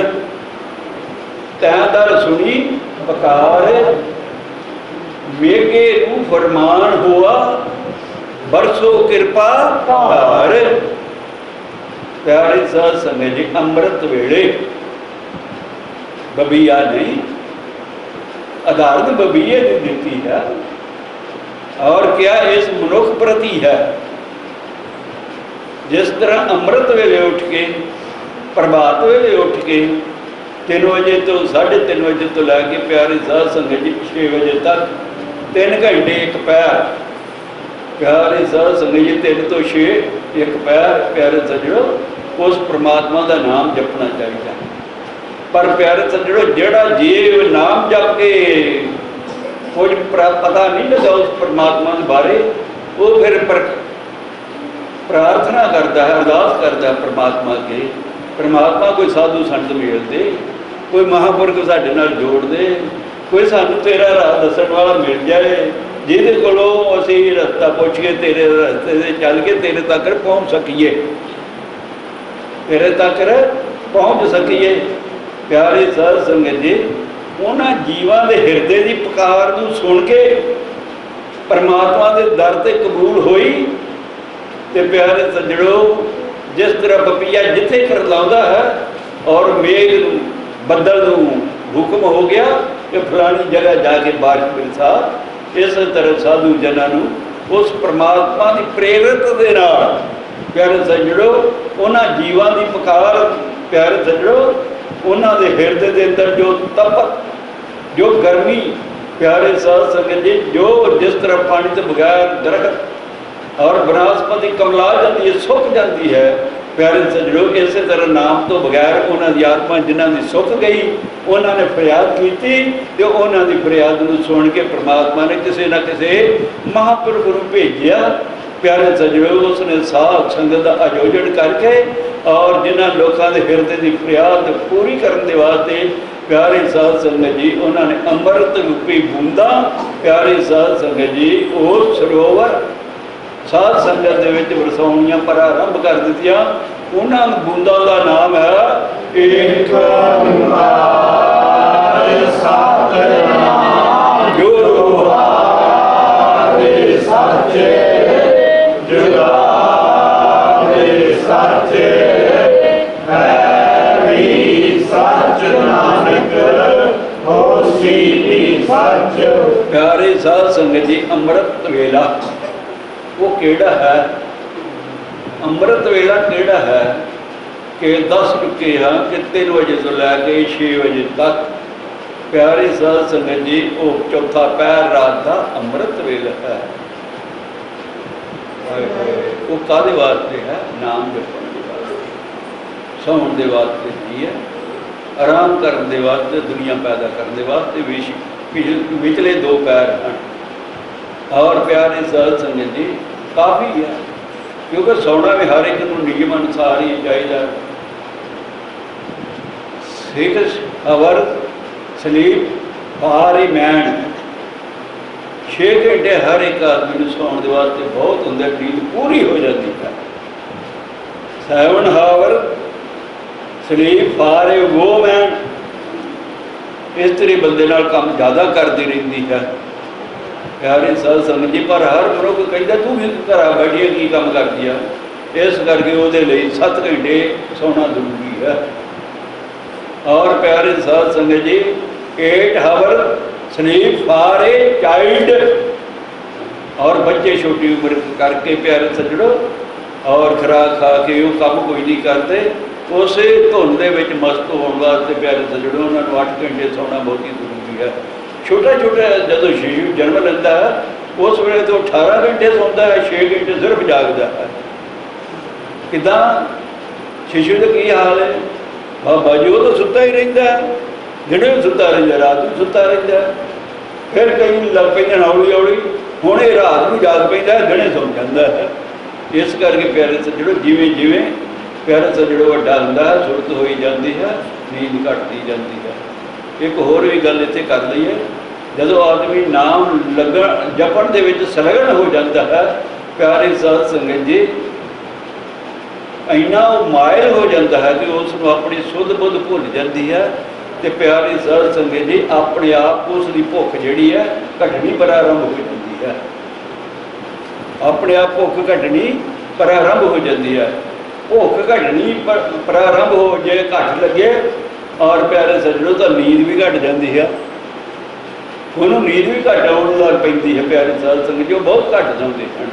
तैं दर सुनी पकार, मेघे रू फरमान हुआ बरसो कृपा धार। प्यारे साध संगत जी, अमृत वेले बबिया नहीं, आधारण बबीए ने देती है। और क्या इस मनुख प्रति है, जिस तरह अमृत वेले उठ के प्रभात वेले उठ के 3 बजे तो 3:30 बजे तो लैके प्यारे साध संगत जी 6 बजे तक 3 घंटे एक पैर। प्यारे साध संगत जी 3 तो 6 एक पैर। प्यारे सज्जणों, उस परमात्मा का नाम जपना चाहिए। पर प्यारे सज्जणों, जेड़ा जीव नाम जप के कुछ पता नहीं लगा उस परमात्मा के बारे, वो फिर प्रार्थना करता है, अरदास करता है परमात्मा के, परमात्मा कोई साधु संत मिल दे, कोई महापुरख साडे नाल जोड़ दे, कोई सानू तेरा राह दसण वाला मिल जाए ਜਿਹਦੇ ਕੋਲੋਂ ਅਸੀਂ ਰਸਤਾ ਪੁੱਛ ਕੇ ਤੇਰੇ ਰਸਤੇ 'ਤੇ ਚੱਲ ਕੇ ਤੇਰੇ ਤੱਕ ਪਹੁੰਚ ਸਕੀਏ, ਤੇਰੇ ਤੱਕ ਪਹੁੰਚ ਸਕੀਏ। ਪਿਆਰੇ ਸਾਧ ਸੰਗਤ ਜੀ, ਉਹਨਾਂ ਜੀਵਾਂ ਦੇ ਹਿਰਦੇ ਦੀ ਪੁਕਾਰ ਨੂੰ ਸੁਣ ਕੇ ਪਰਮਾਤਮਾ ਦੇ ਦਰ 'ਤੇ ਕਬੂਲ ਹੋਈ। ਤੇ ਪਿਆਰੇ ਸੱਜਣੋ, ਜਿਸ ਤਰ੍ਹਾਂ ਪਪੀਆ ਜਿੱਥੇ ਕਰਲਾਉਂਦਾ ਹੈ ਔਰ ਮੇਘ ਨੂੰ, ਬੱਦਲ ਨੂੰ ਹੁਕਮ ਹੋ ਗਿਆ ਕਿ ਫਲਾਣੀ ਜਗ੍ਹਾ ਜਾ ਕੇ ਬਾਰਿਸ਼ ਬਰਸਾ, ਇਸੇ ਤਰ੍ਹਾਂ ਸਾਧੂ ਜਨਾਂ ਨੂੰ ਉਸ ਪਰਮਾਤਮਾ ਦੀ ਪ੍ਰੇਰਿਤ ਦੇ ਨਾਲ ਪਿਆਰੇ ਸੱਜਣੋ, ਉਹਨਾਂ ਜੀਵਾਂ ਦੀ ਪੁਕਾਰ, ਪਿਆਰੇ ਸੱਜਣੋ, ਉਹਨਾਂ ਦੇ ਹਿਰਦੇ ਦੇ ਅੰਦਰ ਜੋ ਤਪਤ, ਜੋ ਗਰਮੀ, ਪਿਆਰੇ ਸਾਧ ਸੰਗਤ ਜੀ, ਜੋ ਜਿਸ ਤਰ੍ਹਾਂ ਪਾਣੀ ਤੋਂ ਬਗੈਰ ਦਰਖਤ ਔਰ ਬਨਸਪਤੀ ਕਮਲਾ ਜਾਂਦੀ ਹੈ, ਸੁੱਕ ਜਾਂਦੀ ਹੈ, ਪਿਆਰੇ ਸੱਜਣੋ, ਇਸੇ ਤਰ੍ਹਾਂ ਨਾਮ ਤੋਂ ਬਗੈਰ ਉਹਨਾਂ ਦੀ ਆਤਮਾ ਜਿਨ੍ਹਾਂ ਦੀ ਸੁੱਕ ਗਈ, ਉਹਨਾਂ ਨੇ ਫਰਿਆਦ ਕੀਤੀ ਤੇ ਉਹਨਾਂ ਦੀ ਫਰਿਆਦ ਨੂੰ ਸੁਣ ਕੇ ਪਰਮਾਤਮਾ ਨੇ ਕਿਸੇ ਨਾ ਕਿਸੇ ਮਹਾਂਪੁਰਖ ਨੂੰ ਭੇਜਿਆ। ਪਿਆਰੇ ਸੱਜਣੋ, ਉਸ ਨੇ ਸਾਧ ਸੰਗਤ ਦਾ ਆਯੋਜਨ ਕਰਕੇ ਔਰ ਜਿਨ੍ਹਾਂ ਲੋਕਾਂ ਦੇ ਹਿਰਦੇ ਦੀ ਫਰਿਆਦ ਪੂਰੀ ਕਰਨ ਦੇ ਵਾਸਤੇ ਪਿਆਰੇ ਸਾਧ ਸੰਗਤ ਜੀ, ਉਹਨਾਂ ਨੇ ਅੰਮ੍ਰਿਤ ਰੂਪੀ ਬੂੰਦਾਂ, ਪਿਆਰੇ ਸਾਧ ਸੰਗਤ ਜੀ, ਉਹ ਸਰੋਵਰ ਸਾਧ ਸੰਗਤ ਦੇ ਵਿੱਚ ਵਰਸਾਉਣੀਆਂ ਪ੍ਰਾਰੰਭ ਕਰ ਦਿੱਤੀਆਂ। ਉਹਨਾਂ ਬੂੰਦਾਂ ਦਾ ਨਾਮ ਹੈ ਏਕ ਓੰਕਾਰ ਸਤਿਨਾਮ ਗੁਰੂ ਹਰਿ ਸੱਚੇ ਜੁਗਾਦਿ ਸੱਚੇ ਹੈਰੀ ਸੱਚ ਨਾਨਕ ਹੋਸੀ ਵੀ ਸੱਚ। ਪਿਆਰੇ ਸਾਧ ਸੰਗਤ ਜੀ, ਅੰਮ੍ਰਿਤ ਵੇਲਾ ਉਹ ਕਿਹੜਾ ਹੈ? ਅੰਮ੍ਰਿਤ ਵੇਲਾ ਕਿਹੜਾ ਹੈ ਕਿ ਦੱਸ ਚੁੱਕੇ ਹਾਂ ਕਿ 3 ਵਜੇ ਤੋਂ ਲੈ ਕੇ 6 ਵਜੇ ਤੱਕ, ਪਿਆਰੇ ਸਾਧ ਸੰਗਤ ਜੀ, ਉਹ ਚੌਥਾ ਪਹਿਰ ਰਾਤ ਦਾ ਅੰਮ੍ਰਿਤ ਵੇਲਾ ਹੈ। ਉਹ ਕਾਹਦੇ ਵਾਸਤੇ ਹੈ? ਨਾਮ ਜਪਣ ਦੇ ਵਾਸਤੇ, ਸੌਣ ਦੇ ਵਾਸਤੇ ਕੀ ਹੈ, ਆਰਾਮ ਕਰਨ ਦੇ ਵਾਸਤੇ, ਦੁਨੀਆ ਪੈਦਾ ਕਰਨ ਦੇ ਵਾਸਤੇ ਵਿਚਲੇ 2 ਪਹਿਰ ਹਨ। ਔਰ ਪਿਆਰੇ ਸਾਧ ਸੰਗਤ ਜੀ, ਕਾਫੀ ਹੈ, ਕਿਉਂਕਿ ਸੌਣਾ ਵੀ ਹਰ ਇੱਕ ਨੂੰ ਨਿਯਮ ਅਨੁਸਾਰ ਹੀ ਚਾਹੀਦਾ। 6 ਆਵਰ ਸਲੀਪ ਫਾਰ ਏ ਮੈਨ, 6 ਘੰਟੇ ਹਰ ਇੱਕ ਆਦਮੀ ਨੂੰ ਸੌਣ ਦੇ ਵਾਸਤੇ ਬਹੁਤ ਹੁੰਦਾ, ਨੀਂਦ ਪੂਰੀ ਹੋ ਜਾਂਦੀ ਹੈ। 7 hour sleep for a woman, ਇਸਤਰੀ ਬੰਦੇ ਨਾਲ ਕੰਮ ਜ਼ਿਆਦਾ ਕਰਦੀ ਰਹਿੰਦੀ ਹੈ। ਪਿਆਰੇ ਸਾਧ ਸੰਗਤ ਜੀ, ਪਰ ਹਰ ਮਨੁੱਖ ਕਹਿੰਦਾ ਤੂੰ ਵੀ ਘਰਾਂ ਬੈਠੀ ਕੀ ਕੰਮ ਕਰਦੀ ਆ, ਇਸ ਕਰਕੇ ਉਹਦੇ ਲਈ 7 ਘੰਟੇ ਸੌਣਾ ਜ਼ਰੂਰੀ ਹੈ। ਔਰ ਪਿਆਰੇ ਸਾਧ ਸੰਗਤ ਜੀ, 8 hour sleep for a child, ਔਰ ਬੱਚੇ ਛੋਟੀ ਉਮਰ ਕਰਕੇ ਪਿਆਰੇ ਸੱਜਣੋ, ਔਰ ਖੁਰਾਕ ਖਾ ਕੇ ਉਹ ਕੰਮ ਕੋਈ ਨਹੀਂ ਕਰਦੇ, ਉਸੇ ਧੁੰਨ ਦੇ ਵਿੱਚ ਮਸਤ ਹੋਣ ਵਾਸਤੇ ਪਿਆਰੇ ਸੱਜਣੋ, ਉਹਨਾਂ ਨੂੰ 8 ਘੰਟੇ ਸੌਣਾ ਬਹੁਤ ਹੀ ਜ਼ਰੂਰੀ ਹੈ। ਛੋਟਾ ਜਦੋਂ ਸ਼ਿਸ਼ੂ ਜਨਮ ਲੈਂਦਾ ਹੈ, ਉਸ ਵੇਲੇ ਤੋਂ 18 ਘੰਟੇ ਸੌਂਦਾ ਹੈ, 6 ਘੰਟੇ ਸਿਰਫ ਜਾਗਦਾ ਹੈ। ਕਿੱਦਾਂ ਸ਼ਿਸ਼ੂ ਦਾ ਕੀ ਹਾਲ ਹੈ? ਬਾਬਾ ਜੀ, ਉਹ ਤਾਂ ਸੁੱਤਾ ਹੀ ਰਹਿੰਦਾ, ਦਿਨੇ ਵੀ ਸੁੱਤਾ ਰਹਿੰਦਾ, ਰਾਤ ਵੀ ਸੁੱਤਾ ਰਹਿੰਦਾ, ਫਿਰ ਕਈ ਲੱਗ ਪੈਂਦੇ ਹੌਲੀ ਹੌਲੀ, ਹੁਣ ਇਹ ਰਾਤ ਨੂੰ ਜਾਗ ਪੈਂਦਾ, ਦਿਨੇ ਸੌਂ ਜਾਂਦਾ ਹੈ। ਇਸ ਕਰਕੇ ਪਿਆਰੇ ਸੱਜਣੋ, ਜਿਵੇਂ ਜਿਵੇਂ ਪਿਆਰੇ ਸੱਜਣੋ ਵੱਡਾ ਹੁੰਦਾ ਹੈ, ਸੁਰਤ ਹੋਈ ਜਾਂਦੀ ਹੈ, ਨੀਂਦ ਘਟਦੀ ਜਾਂਦੀ ਹੈ। ਇੱਕ ਹੋਰ ਵੀ ਗੱਲ ਇੱਥੇ ਕਰ ਲਈਏ, ਜਦੋਂ ਆਦਮੀ ਨਾਮ ਜਪਣ ਦੇ ਵਿੱਚ ਸੰਲਗਨ ਹੋ ਜਾਂਦਾ ਹੈ, ਪਿਆਰੇ ਸਾਧ ਸੰਗਤ ਜੀ, ਇੰਨਾ ਉਹ ਮਾਇਲ ਹੋ ਜਾਂਦਾ ਹੈ ਕਿ ਉਸ ਨੂੰ ਆਪਣੀ ਸੁੱਧ ਬੁੱਧ ਭੁੱਲ ਜਾਂਦੀ ਹੈ। ਤੇ ਪਿਆਰੇ ਸਾਧ ਸੰਗਤ ਜੀ, ਆਪਣੇ ਆਪ ਉਸ ਦੀ ਭੁੱਖ ਜਿਹੜੀ ਹੈ ਘਟਣੀ ਪ੍ਰਾਰੰਭ ਹੋ ਜਾਂਦੀ ਹੈ। ਆਪਣੇ ਆਪ ਭੁੱਖ ਘਟਣੀ ਪ੍ਰਾਰੰਭ ਹੋ ਜਾਂਦੀ ਹੈ। ਭੁੱਖ ਘਟਣੀ ਪ੍ਰਾਰੰਭ ਹੋ ਜੇ ਘੱਟ ਲੱਗੇ, ਔਰ ਪਿਆਰੇ ਸੱਜਣੋ, ਤਾਂ ਨੀਂਦ ਵੀ ਘਟ ਜਾਂਦੀ ਹੈ। ਉਹਨੂੰ ਨੀਂਦ ਵੀ ਘੱਟ ਆਉਣ ਲੱਗ ਪੈਂਦੀ ਹੈ। ਪਿਆਰੇ ਸਾਧ ਸੰਗਤ ਜੀ, ਉਹ ਬਹੁਤ ਘੱਟ ਜਾਂਦੇ ਹਨ।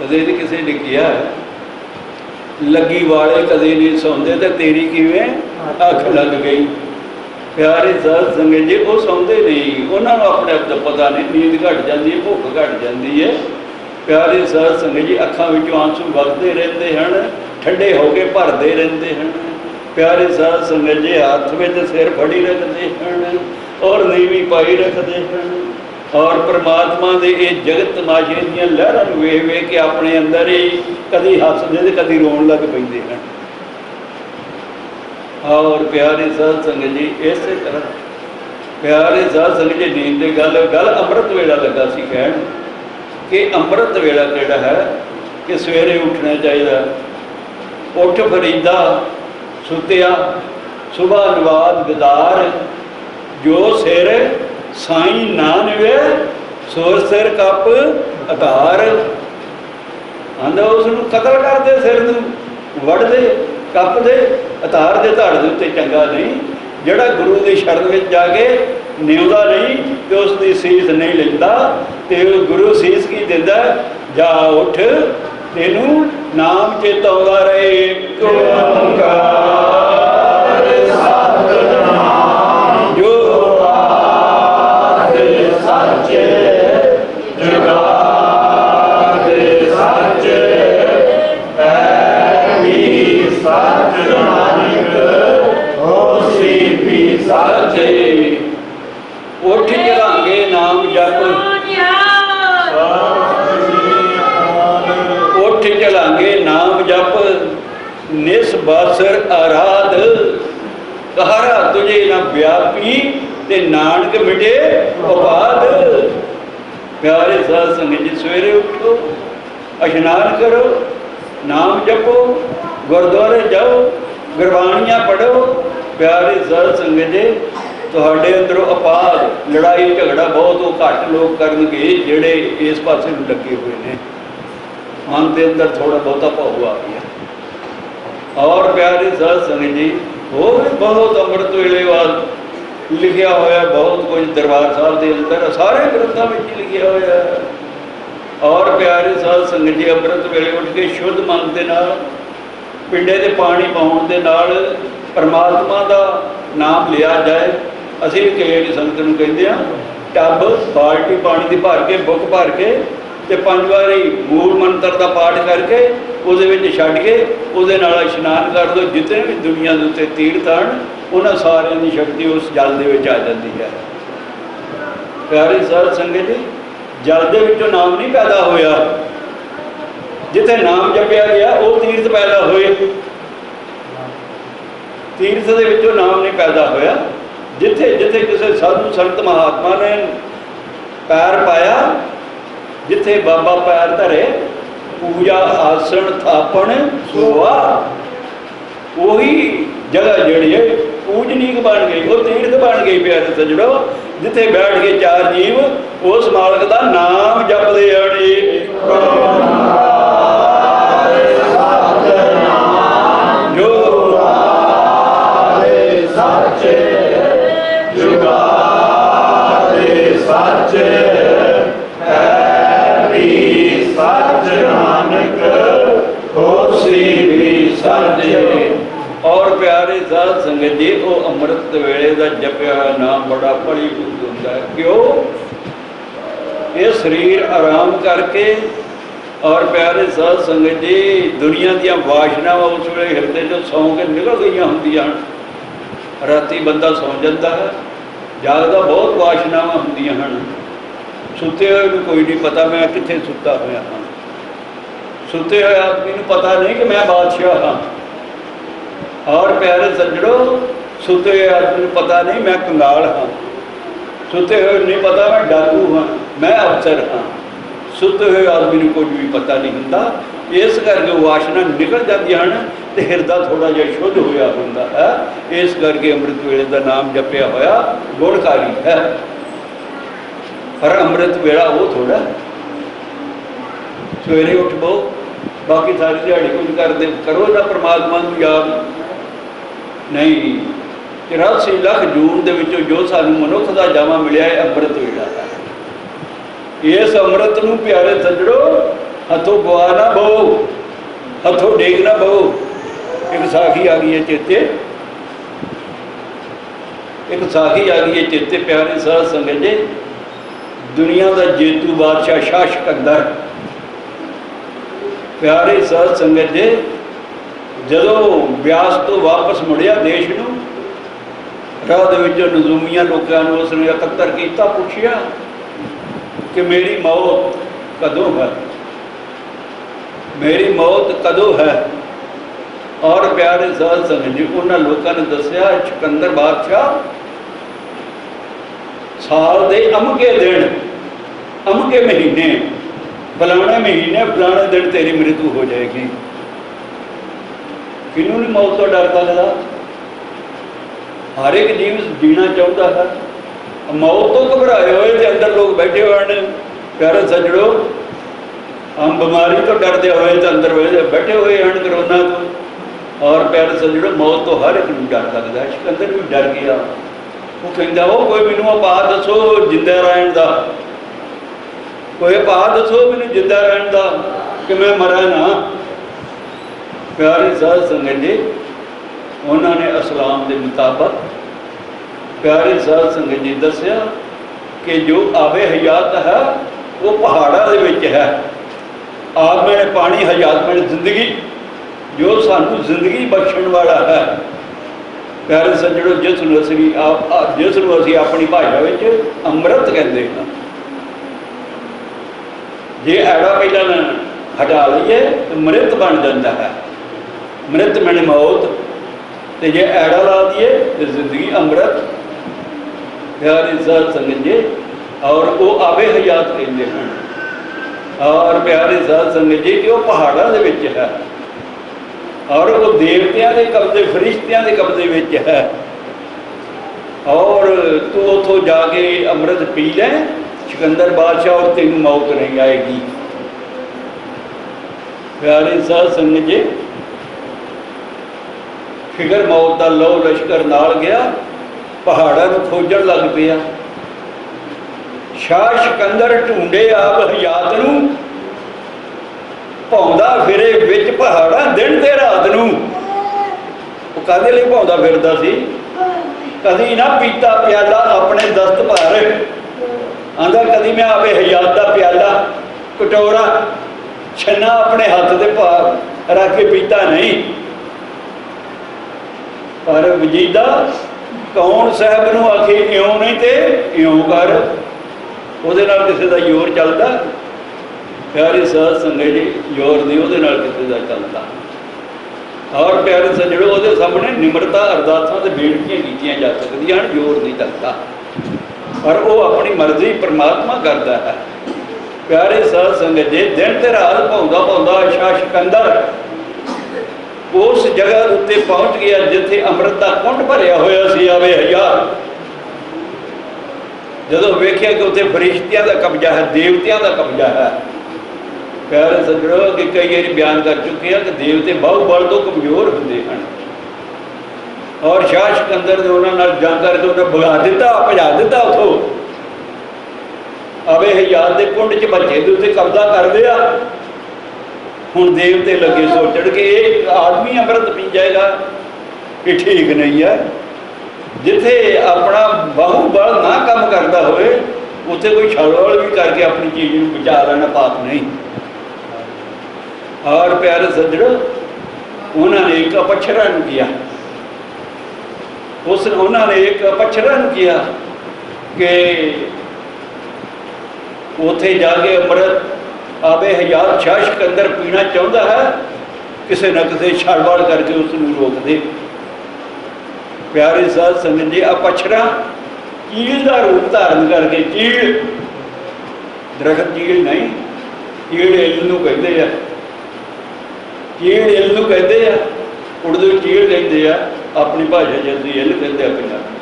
ਕਦੇ ਇਹਦੇ ਕਿਸੇ ਨੇ ਕਿਹਾ ਲੱਗੀ ਵਾਲੇ ਕਦੇ ਨਹੀਂ ਸੌਂਦੇ, ਤੇ ਤੇਰੀ ਕਿਵੇਂ ਅੱਖ ਲੱਗ ਗਈ। ਪਿਆਰੇ ਸਾਧ ਸੰਗਤ ਜੀ, ਉਹ ਸੌਂਦੇ ਨਹੀਂ, ਉਹਨਾਂ ਨੂੰ ਆਪਣੇ ਆਪ ਦਾ ਪਤਾ ਨਹੀਂ, ਨੀਂਦ ਘਟ ਜਾਂਦੀ ਹੈ, ਭੁੱਖ ਘਟ ਜਾਂਦੀ ਹੈ। ਪਿਆਰੇ ਸਾਧ ਸੰਗਤ ਜੀ, ਅੱਖਾਂ ਵਿੱਚੋਂ ਆਂਸੂ ਵਗਦੇ ਰਹਿੰਦੇ ਹਨ, ਠੰਡੇ ਹੋ ਕੇ ਭਰਦੇ ਰਹਿੰਦੇ ਹਨ। ਪਿਆਰੇ ਸਾਧ ਸੰਗਤ ਜੀ, ਹੱਥ ਵਿੱਚ ਸਿਰ ਫੜੀ ਰੱਖਦੇ ਹਨ ਔਰ ਨੀਵੀਂ ਪਾਈ ਰੱਖਦੇ ਹਨ, ਔਰ ਪਰਮਾਤਮਾ ਦੇ ਇਹ ਜਗਤ ਤਮਾਸ਼ੇ ਦੀਆਂ ਲਹਿਰਾਂ ਨੂੰ ਵੇਖ ਵੇਖ ਕੇ ਆਪਣੇ ਅੰਦਰ ਹੀ ਕਦੀ ਹੱਸਦੇ ਤੇ ਕਦੀ ਰੋਣ ਲੱਗ ਪੈਂਦੇ ਹਨ। ਔਰ ਪਿਆਰੇ ਸਾਧ ਸੰਗਤ ਜੀ, ਇਸੇ ਤਰ੍ਹਾਂ प्यारे साध संगत जी नींद की गल अमृत वेला लगा सी कहण कि अमृत वेला जिहड़ा है कि सवेरे उठना चाहिए। उठ फरीदा सुतिया सुबह नवाज गदार जो सिर साई ना निवे सुर सिर कप अधार। आंदा उसनूं कतल कर दे, सिर नूं वढ़ दे, कप दे, अधार दे धड़ दे उत्ते चंगा नहीं। जिहड़ा गुरु की शरण में जाके निवदा नहीं तो उसकी सीस नहीं लेंदा, तो गुरु सीस की दिंदा, जा उठ तेनू नाम चेता आउंदा रहे। एक ओंकार सतनाम जो आदि सच्चे जुगादि सच्चे ऐ सच नानक होसी भी सच्चे। उठ चलांगे नाम जप, उठ चलांगे नाम जप, निस बासर आराध, कहारा तुझे ना व्यापी ते नानक मिटे उपाध। प्यारे साध संगत जी सवेरे उठो, इशनान करो, नाम जपो, गुरुद्वारे जाओ, गुरबाणियाँ पढ़ो। प्यारे साध संगत जी तुहाडे अंदरों अपार लड़ाई झगड़ा बहुत घट लोग करनगे जिहड़े इस पासे नूं लगे हुए ने। मन के अंदर थोड़ा बहुता भाव आ गया। और प्यारे साध संगत जी होर बहुत अमृत वेले बाद लिखिया होया बहुत कुछ दरबार साहब के अंदर सारे ग्रंथों में लिखिया होया। और प्यारे साध संगत जी अमृत वेले उठ के शुद्ध मन के नाल पिंडे के पानी पाउण दे नाल परमात्मा का नाम लिया जाए। असीं कई संगत नूं कहंदे आ टब बाल्टी पानी की भर के बुक भर के ते 5 वारी मूल मंत्र का पाठ करके उहदे विच छड्ड के उहदे नाल इशनान कर दो। जितने भी दुनिया के उत्ते तीर्थ हैं उन्हां सारिਆਂ की शक्ति उस जल दे विच आ जाती है। प्यारे साध संगत जी जल दे विचों नाम नहीं पैदा होया, जिथे नाम जपिया गया वो तीर्थ पैदा होए। तीर्थ दे विचों नाम नहीं पैदा होया। जिथे जिथे किसी साधु संत महात्मा ने पैर पाया, जिथे बाबा पैर धरे पूजा आसन थापण सोवा, वही जगह जिहड़ी है पूजनीक बन गई, वो तीर्थ बन गई। प्यारे सज्जणो जिथे बैठ के 4 जीव उस मालक का नाम जपदे आने। जो सच्चे जुगादि सच्चे सच नानक होसी भी सच्चे। और प्यारे साध संगत जी वो अमृत वेले का जपिया नाम बड़ा फलीभूत होता है। क्यों? ये शरीर आराम करके और प्यारे साध संगत जी दुनिया दियां वासनावां उस वे हिरदे चों सौ के निकल गई होंदियां। राती बंदा सौ जाता है, जागदा बहुत वासनावां होंदियां हैं। सुते हुए भी कोई नहीं पता मैं कित्थे सुता होया हाँ। सुते हुए आदमी को पता नहीं कि मैं बादशाह हाँ। और प्यारे सज्जणों सुते हुए आदमी को पता नहीं मैं कंगाल हाँ। सुते हुए नहीं पता मैं डाकू हाँ, मैं अफसर हाँ। सुते हुए आदमी को कुछ भी पता नहीं होंदा। इस करके वासना निकल जाती हैं तो हिरदा थोड़ा जिहा शुद्ध होया होंदा है। इस करके अमृत वेले का नाम जपिया होया गुणकारी है। पर अमृत वेला वो थोड़ा सवेरे उठ बो, बाकी सारी दिहाड़ी कुछ करते करो ना परमात्मा को याद नहीं। 84 लाख जून दे विचों जो सानू मनुख का जामा मिलिया है अमृत वेला है। इस अमृत नूं प्यारे सज्जणो हथों गवा ना बहो, हथों डेग ना बहो। एक साखी आ गई है चेते, एक साखी आ गई है चेते। प्यारे साध संगत जी दुनिया का जेतू बादशाह शाह सिकंदर, प्यारे साध संगत जी जदों ब्यास तो वापस मुड़िया देश नूं राह दे विच नजूमियां लोकां नूं उसने इकत्तर कीता, पुछिया कि मेरी मौत कदों है, मेरी मौत कदों है। और प्यारे साध संगत जी उन्होंने लोगों ने दसिया सिकंदर बादशाह साल के अमके दिन अमके महीने फलाने महीने फलाने दिन तेरी मृत्यु हो जाएगी। किनू नहीं मौत तो डर लगता? हर एक जीव जीना चाहता है। मौत तो घबराए हुए तो अंदर लोग बैठे हुए हैं प्यारे सजड़ो, हम बीमारी तो डरते हुए तो अंदर बैठे हुए हैं करोना तो। और प्यारे सजड़ो मौत तो हर एक डर लगता है। सिकंदर भी डर गया, वो कहता वो कोई मैनू उपा दसो जिंदा रहन का, कोई उपा दसो मैनू जिंदा रहन का कि मैं मरा ना। प्यारे साध संगत जी उन्होंने इस्लाम के मुताबिक प्यारे साध संगत जी दसिया कि जो आवे हयात है वो पहाड़ा दे विच है। आप मैंने पानी हयात मैंने जिंदगी जो सानू जिंदगी बख्शण वाला है। प्यारे सज्जणों जिसनूं असीं अपनी भाषा विच अमृत कहते हैं। जे ऐड़ा पहला हटा लीए तो मृत बन जाता है। मृत मैंने मौत, तो जे ऐड़ा ला दिए तो जिंदगी अमृत। प्यारे साध संगत जी और वो आवे हयात कहते हैं। और प्यारे साध संगत जी कि वो पहाड़ों के विच है और वो देवतियां के कब्जे फरिश्तियां के कब्जे विच है। और तू उतों जाके अमृत पी ले सिकंदर बादशाह और तेन मौत नहीं आएगी। प्यारे साध संगत जी फिकर मौत का लो लश्कर नाल गया, पहाड़ों को खोजन लग पिया। शाह सिकंदर ढूंढे आप हयात नूं, भौंदा फिरे विच पहाड़ा दिन ते रात नूं। वो काहदे लई भौंदा फिरदा सी? कदी ना पीता प्याला अपने दस्त भर, आंदा कदी मैं आवे हयात का प्याला कटोरा छन्ना अपने हाथ से भार रख के पीता नहीं। पर वजीदा कौन साहब नूं आखे इउं नहीं ते इउं कर, ਉਹਦੇ ਨਾਲ ਕਿਸੇ ਦਾ ਜ਼ੋਰ ਚੱਲਦਾ? प्यारे साध संगत जी जोर नहीं वो किसी का चलता। और प्यारे सज्जणों वो सामने निमरता अरदासा से बेनतियां कीतियां जा सकदियां हैं, जोर नहीं चलता। पर वो अपनी मर्जी परमात्मा करता है। प्यारे साध संगत जी दिन ते रात भौंदा भौंदा शाह सिकंदर उस जगह उत्ते पहुँच गया जिथे अमृत का कुंड भरिया होया सी आवे हयात। जदों वेख्या कि उत्थे फरिश्तियां का कब्जा है, देवतियां का कब्जा है। प्यारे सज्जणों कि कई बार बयान कर चुके हैं कि देवते बहु बल तो कमजोर होंगे हैं। और शाह सिकंदर ने उन्होंने जंग करके उन्हें भगा दिता, भजा दिता उतों अवे हयात के कुंड च बच्चे के उत्ते कब्जा कर दिया। हुण देवते लगे सोचण कि एक आदमी अमृत पी जाएगा, ये ठीक नहीं है। जिथे अपना बाहू बल ना काम करता होए उत्थे कोई छलवल भी करके अपनी चीज़ को बचा लेना पाप नहीं। और प्यारे सज्जणों उन्होंने एक अपछरा किया, उन्होंने एक अपछरा किया कि उत्थे जाके अमृत आवे हयात शाह सिकंदर पीना चाहता है, किसी न किसी छलवल करके उसको रोक दे। प्यारे साध संगत जी अपछरा चील का रूप धारण करके, चील दरख्त चील नहीं, चील इल नूं कहते हैं, चील इल नूं कहते हैं, उर्दू चील कहते हैं, अपनी भाषा जैसी इल कहते हैं पंजाबी।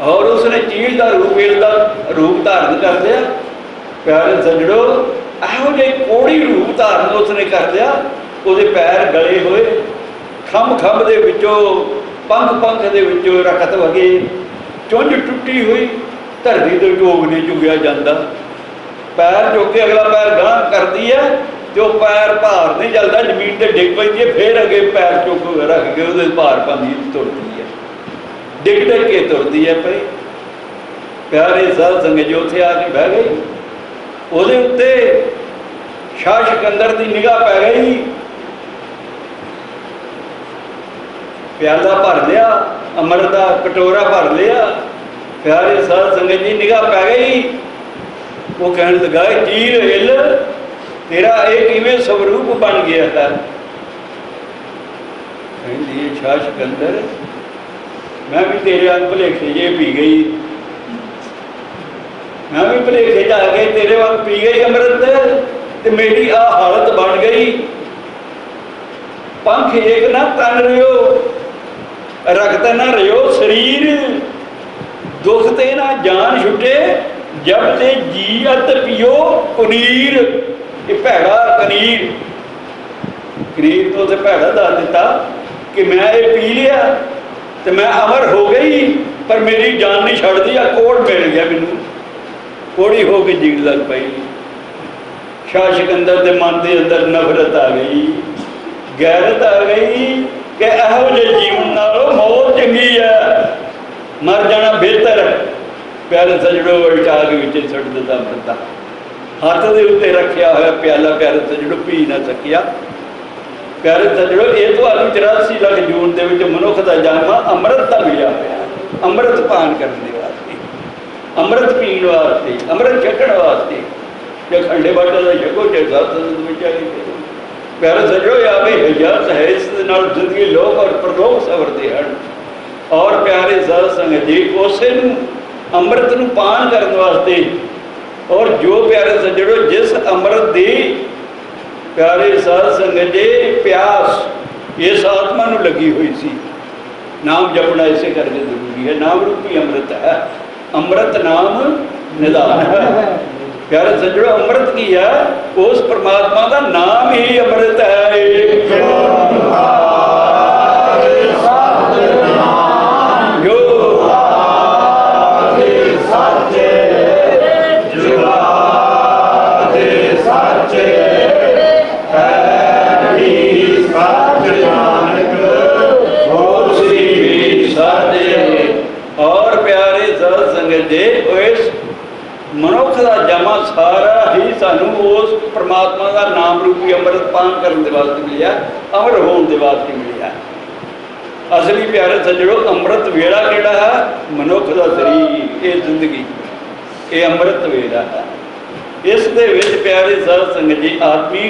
और उसने चील का रूप इल का रूप धारण कर दिया। प्यारे सज्जणों ਇਹੋ ਜਿਹੇ कोड़ी रूप धारण उसने कर दिया। ਉਹਦੇ पैर गले हुए, खंभ खंभ ਦੇ ਵਿੱਚੋਂ पंख पंख ਦੇ ਵਿੱਚੋਂ रखत वगे, चुंझ टुटी हुई, धरती तो ढोग नहीं चुगिया जाता। पैर चुक के अगला पैर गांह करती है तो पैर भार नहीं चलता, जमीन से डिग पैंती है, फिर अगे पैर चुक रख के वो भार पाँदी तुरती है, डिग डिग के तुरती है भाई। प्यारे साध संगत जी उत्थे आके बह गई, ਉਹਦੇ ਉੱਤੇ शाह सिकंदर की निगाह पै गई। प्याला भर लिया, अमृत का कटोरा भर लिया। प्यारे साध संगत जी निगाह पै गई। वो कहने लगा चील हिल तेरा एक किवें स्वरूप बन गया है। कहती शाह सिकंदर मैं भी तेरे अंग भुलेखे जे पी गई, मैं भी भुलेखे जा के तेरे वाल पी गई अमृत ते मेरी आ हालत बन गई। पंख एक ना तन रहो, रखत ना रहो शरीर, दुख ते ना जान छुटे, जब ते जीअत पियो पनीर। ये भैड़ा कनीर, कनीर तो उसे भैड़ा दस दिता कि मैं ये पी लिया तो मैं अमर हो गई, पर मेरी जान नहीं छड़ती। आ कोड़ मिल गया मैनू, कोड़ी हो के जीण लग पई। शाह सिकंदर के मन के अंदर नफरत आ गई, गैरत आ गई कि ਇਹੋ ਜਿਹੇ जीवन नालों मौत चंगी है, मर जाना बेहतर है। प्यारे सजड़ो उल्टा के विच सुट दिता अमृता, हथ के उत्ते रखिया होया प्याला प्यारे सजड़ो पी ना सकिया। प्यारे सजड़ो ये तो 84 लाख जून के विच मनुख का जन्म अमृत का मिलिया होया, अमृत पान करने वास्ते, अमृत पीण वास्ते, अमृत छकण वास्ते। जो खंडे बाटे का छको चाहे सत्संग में चाहे। प्यारे सजो आवे हजात है, इस नाल जिंदगी लोक और परलोक सवरते हैं। और प्यारे साध संगत जी उसे अमृत नूं पान करने वास्ते, और जो प्यारे सजड़ो जिस अमृत दी प्यारे साध संगत जी प्यास इस आत्मा नूं लगी हुई सी, नाम जपना इसे करके जरूरी है। नाम रूपी अमृत है, अमृत नाम निदान है। प्यारे सज्जनों अमृत की है, उस परमात्मा का नाम ही अमृत है। जो और प्यारे साध संगत जी इस मनुख का जमा सारा ही सानू उस परमात्मा का नाम रूपी अमृत पान करने वास्ते मिलिया, अमर होने के वास्ते मिलिया। असली प्यारे सज्जनों अमृत वेला केड़ा है? मनुख का शरीर, ये जिंदगी, ये अमृत वेला है। इस दे विच प्यारे साध संगत जी आदमी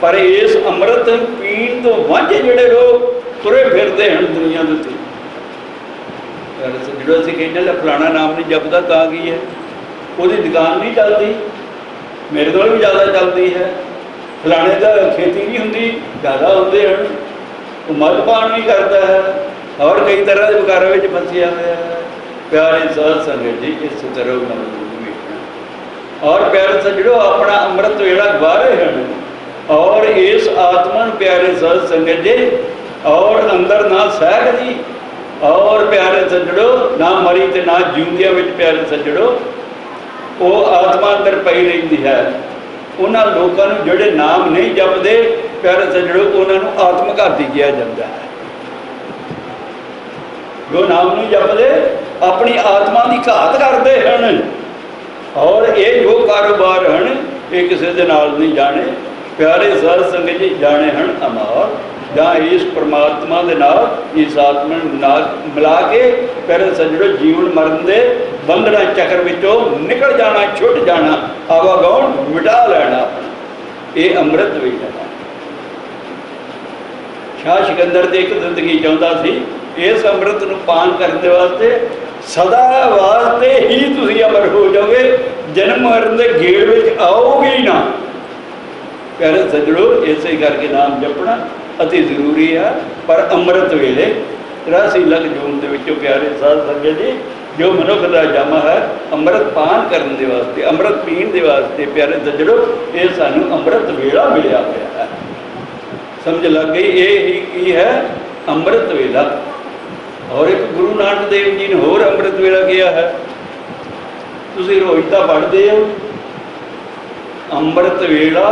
पर इस अमृत पीण तो वांझे जिहड़े लोग तुरे फिरते हैं दुनिया के उत्ते। प्यारे सज्जनों असीं कहने फलाना नाम नहीं जपदा तां की है, ਉਹਦੀ दुकान नहीं चलती, मेरे को भी ज़्यादा चलती है। फलाने का खेती नहीं होंगी, ज़्यादा होंगे हैं, वो मदपान भी करता है और कई तरह के विकारों में फंसिया हुआ है। प्यारे साध संगत जी इस तरह वेखना। और प्यारे सज्जनों अपना अमृत वेला गवा रहे हैं, और इस आत्मा प्यारे साध संगत जी और अंदर ना सहज जी, और प्यारे सज्जनों ना मरी तो ना जिंदिया में प्यारे सज्जनों वो आत्मा अंदर पई रही है। उन्होंने लोगों को जोड़े नाम नहीं जपते प्यारे सज्जनों उन्होंने आत्मघाती किया जाता है। जो नाम नहीं जपते अपनी आत्मा की घात करते हैं, और ये जो कारोबार हैं ये किसी के नाल नहीं जाने। प्यारे साध संगत जी जाने हैं अमार, जहाँ इस परमात्मा के नाल इस आत्मा नाल मिला के प्यारे सज्जनों जीवन मरण के बंधना चक्र विचों निकल जाना, छुट जाना, आवागौन मिटा लेना। ये अमृत वेला है। शाह सिकंदर की एक जिंदगी चाहता सी, इस अमृत नूं पान करने वास्ते सदा वास्ते ही तुसीं अमर हो जाओगे, जन्म मरण के गेड़ में आओगे ही ना। प्यारे सज्जनों इसे करके नाम जपना अति जरूरी है। पर अमृत वेले 83 लाख जून के विचों प्यारे साध संगत जी जो मनुख का जमा है अमृत पान करने के वास्ते, अमृत पीण के वास्ते प्यारे सज्जनों ये सानू अमृत वेला मिलिया हुआ है। समझ लग गई ये ही है अमृत वेला। और एक गुरु नानक देव जी ने होर अमृत वेला किया है, तुसीं रोज तो पढ़ते हो अमृत वेला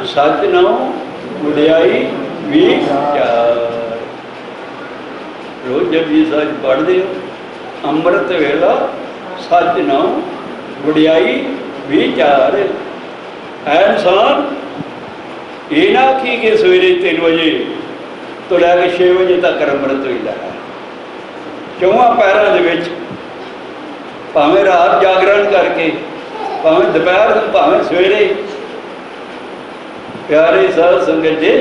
सच नाम गुड़ियाई विचार। रोज जब जी सच पढ़ते हो अमृत वेला सच नाम गुड़ियाई विचार। इंसान ये ना आखी कि सवेरे 3 बजे तो लैके 6 बजे तक अमृत वेला है। 4 पैरों के विच भावें रात जागरण करके, भावें दोपहर को, भावें सवेरे। प्यारे साध संगत जी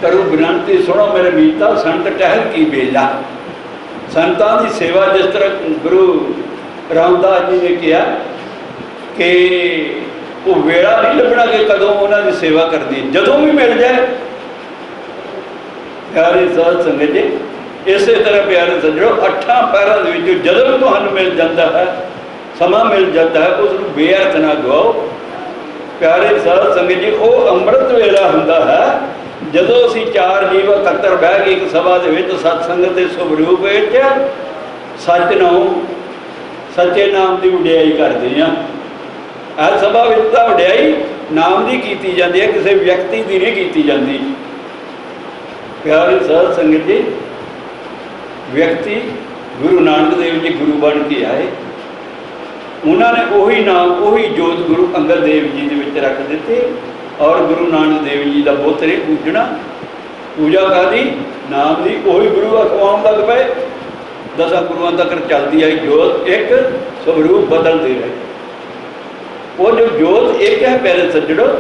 करो विनती सुनो मेरे मीता, संत टहल की बेला। संतां की सेवा जिस तरह गुरु रामदास जी ने किया कि वो वेला नहीं लभना कि कदों उन्होंने सेवा करनी, जदों भी मिल जाए। प्यारे साध संगत जी, इस तरह प्यारे सज्जणों, 8 पैरों के जदों तुहानूं मिल जाता है, समा मिल जाता है, उसनूं बेअर्थ ना गवाओ। प्यारे साध संगत जी, वो अंमृत वेला हुंदा है जदों असीं 4 जीव इकट्ठे बह के एक सभा दे विच सत्संग के स्वरूप विच सच नाम सच्चे नाम की वडियाई करते हैं। इस सभा विच तां वडियाई नाम की कीती जाती है, किसी व्यक्ति की नहीं कीती जाती। प्यारे साध संगत जी, व्यक्ति गुरु नानक देव जी गुरु बन के आए, उन्होंने वही नाम वही जोत गुरु अंगद देव जी के विच रख दिते और गुरु नानक देव जी का बुत ने पूजना, पूजा करनी नाम की, वही गुरु अखवाउण लग पे। 10 गुरुओं तक चलती आई जोत एक, स्वरूप बदलते रहे। वो जो जोत एक है प्यारे सज्जणों,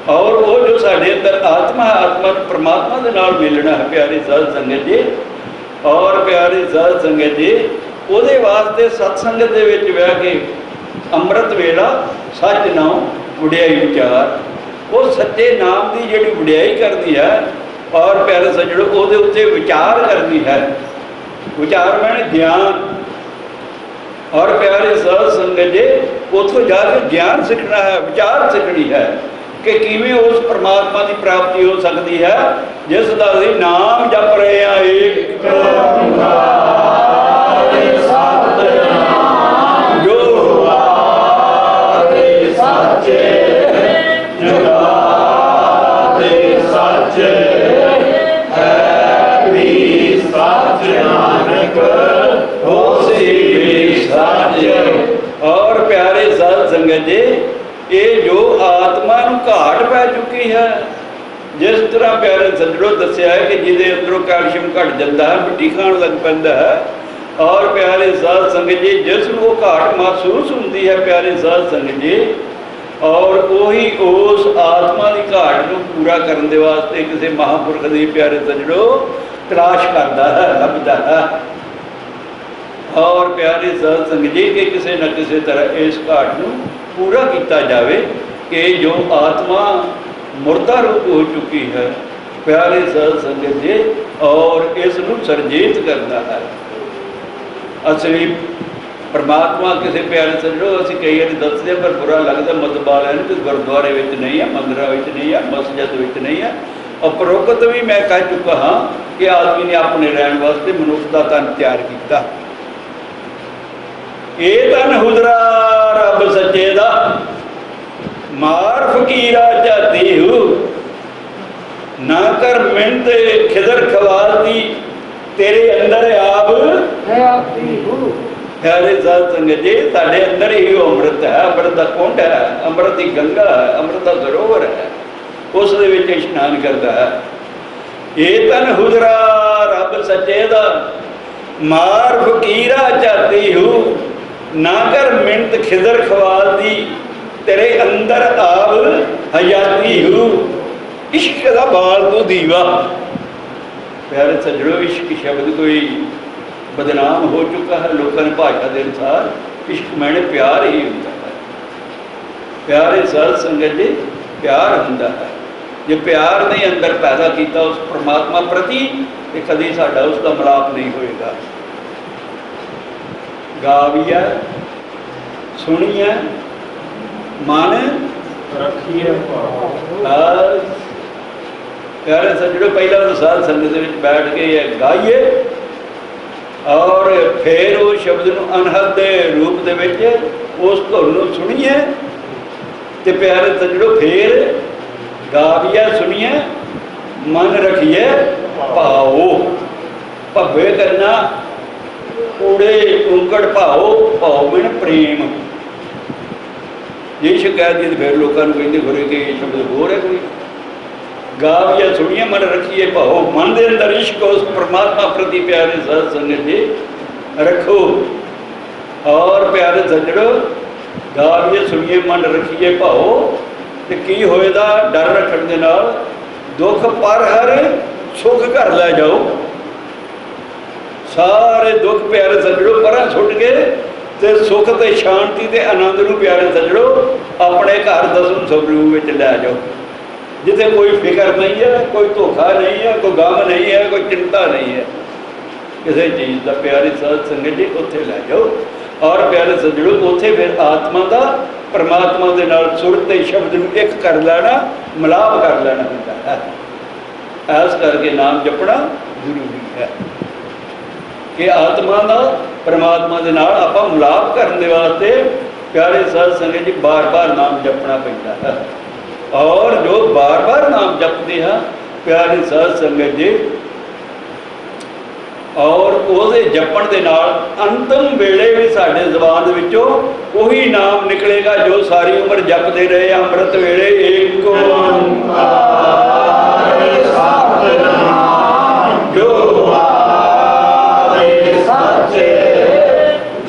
और वो जो साढ़े अंदर आत्मा है, आत्मा परमात्मा के नाल मिलना है प्यारे साध संगत जी। और प्यारे साध संगत जी, ਉਹਦੇ वास्ते सत्संगत ਦੇ ਵਿੱਚ ਬਹਿ ਕੇ ਅੰਮ੍ਰਿਤ ਵੇਲਾ सच नाम वडियाई विचार, वो सच्चे नाम की जी वडियाई करती है। और प्यारे सज्जणों, ਉਹਦੇ ਉੱਤੇ विचार करनी है। विचार मैंने ज्ञान। और प्यारे साध संगत जी, उतों जाके ज्ञान सीखना है, विचार सीखनी है कि किवें उस परमात्मा की प्राप्ति हो सकती है जिस दा असीं नाम जप रहे हैं। एक जो आदि साचे जुगादि साचे है भी सच नानक होसी भी सच। और प्यारे साध संगत जी, ये जो आत्मा नूं घाट पै चुकी है, जिस तरह प्यारे सज्जणों दस्या है कि जिहदे अंदरों कैल्शियम घट जाता है, मिट्टी खाण लग पैंदा है। और प्यारे साध संगत जी, जिसनूं वो घाट महसूस होंदी है प्यारे साध संगत जी, और वही उस आत्मा की घाट नूं पूरा करने दे वास्ते किसी महापुरख की प्यारे सज्जणों तलाश करता है, लभदा है। और प्यारे साध संगत जी, कि किसी न किसी तरह इस घाट नूं पूरा किया जाए कि जो आत्मा मुर्दा रूप हो चुकी है प्यारे साध संगत जी, और इसनूं सरजीत करना है। असली परमात्मा किसी प्यारे सज्जणों, असीं कई बार दसदे पर बुरा लगता मत वालियां कि गुरुद्वारे विच नहीं है, मंदिरां विच नहीं है, मस्जिद विच नहीं है। उपरोक्त भी मैं कह चुका हाँ कि आदमी ने अपने रहने वास्ते मनुष्य का तन तैयार किया। ये तन हुदरा रब सच्चे दा मार फकीरा जाती हूँ, ना कर मिन्नत खिदर खवाती तेरे अंदर आब है आती हूँ। प्यारे साध संगत जी, साढ़े अंदर ही वो अमृत है, अमृत का कुंड है, अमृत की गंगा है, अमृत का सरोवर है, उस दे विच इशनान करता है। ये तन हुदरा रब सच्चे दा मार फकीरा जाती हूँ, ना कर मिन्नत खिदर खवाती तेरे अंदर आब हयाती हूँ। इश्क का बाल तो दीवा। प्यारे सज्जणों, इश्क शब्द कोई बदनाम हो चुका है लोगों ने भाषा के अनुसार। इश्क मैंने प्यार ही होता है। प्यारे साध संगत जी, प्यार होता है। जे प्यार नहीं अंदर पैदा किया उस परमात्मा प्रति, तो कभी साडा उसका मिलाप नहीं होएगा। गाविया सुनिए मन रखिए। प्यारे सज्जणों, पहला तो साध संगत में बैठ के गाइए और फिर उस शब्द को अनहद के रूप के विच उस धुन को सुनिए। तो प्यारे सज्जणों, फिर गाविया सुनिए, मन रखिए भाओ। भव्य करना कूड़े उंकड़ भाओ, भाओ मैन प्रेम। ये शिकायत जी फिर लोगों को कहते घुरे कि शब्द होर है कोई। गाविया सुनिए, मन रखिए भाओ। मन के अंदर इश्क उस परमात्मा प्रति प्यारे साध संगत जी रखो। और प्यारे सज्जणों, गाविए सुनिए, मन रखिए भाओ। तो की होएगा? डर रखने के नाल दुख पर हर सुख घर लै जाओ। सारे दुख प्यारे सज्जड़ो परां छुट के ते सुख ते शांति ते आनंद नूं प्यारे सज्जड़ो अपने घर दसम स्वरूप विच लै जाओ, जिथे कोई फिक्र नहीं है, कोई धोखा नहीं है, कोई गम नहीं है, कोई चिंता नहीं है किसी चीज़ का। प्यारी साध संगत जी उत्थे लै जाओ और प्यारे सज्जड़ो उत्थे फिर आत्मा का परमात्मा के नाल सुर ते शब्द नूं एक कर लेना, मिलाप कर लेना होंदा है। इस करके नाम जपना जरूरी है कि आत्मा का परमात्मा के नाल आपां मिलाप करने वास्ते प्यारे साध संगत जी बार बार नाम जपना पैंदा है। और जो बार बार नाम जपते हैं प्यारे साध संगत जी, और उसके जपण के नाल अंतिम वेले भी साडे ज़बान विचों वही नाम निकलेगा जो सारी उम्र जपते रहे। अमृत वेले एक जो आदि सच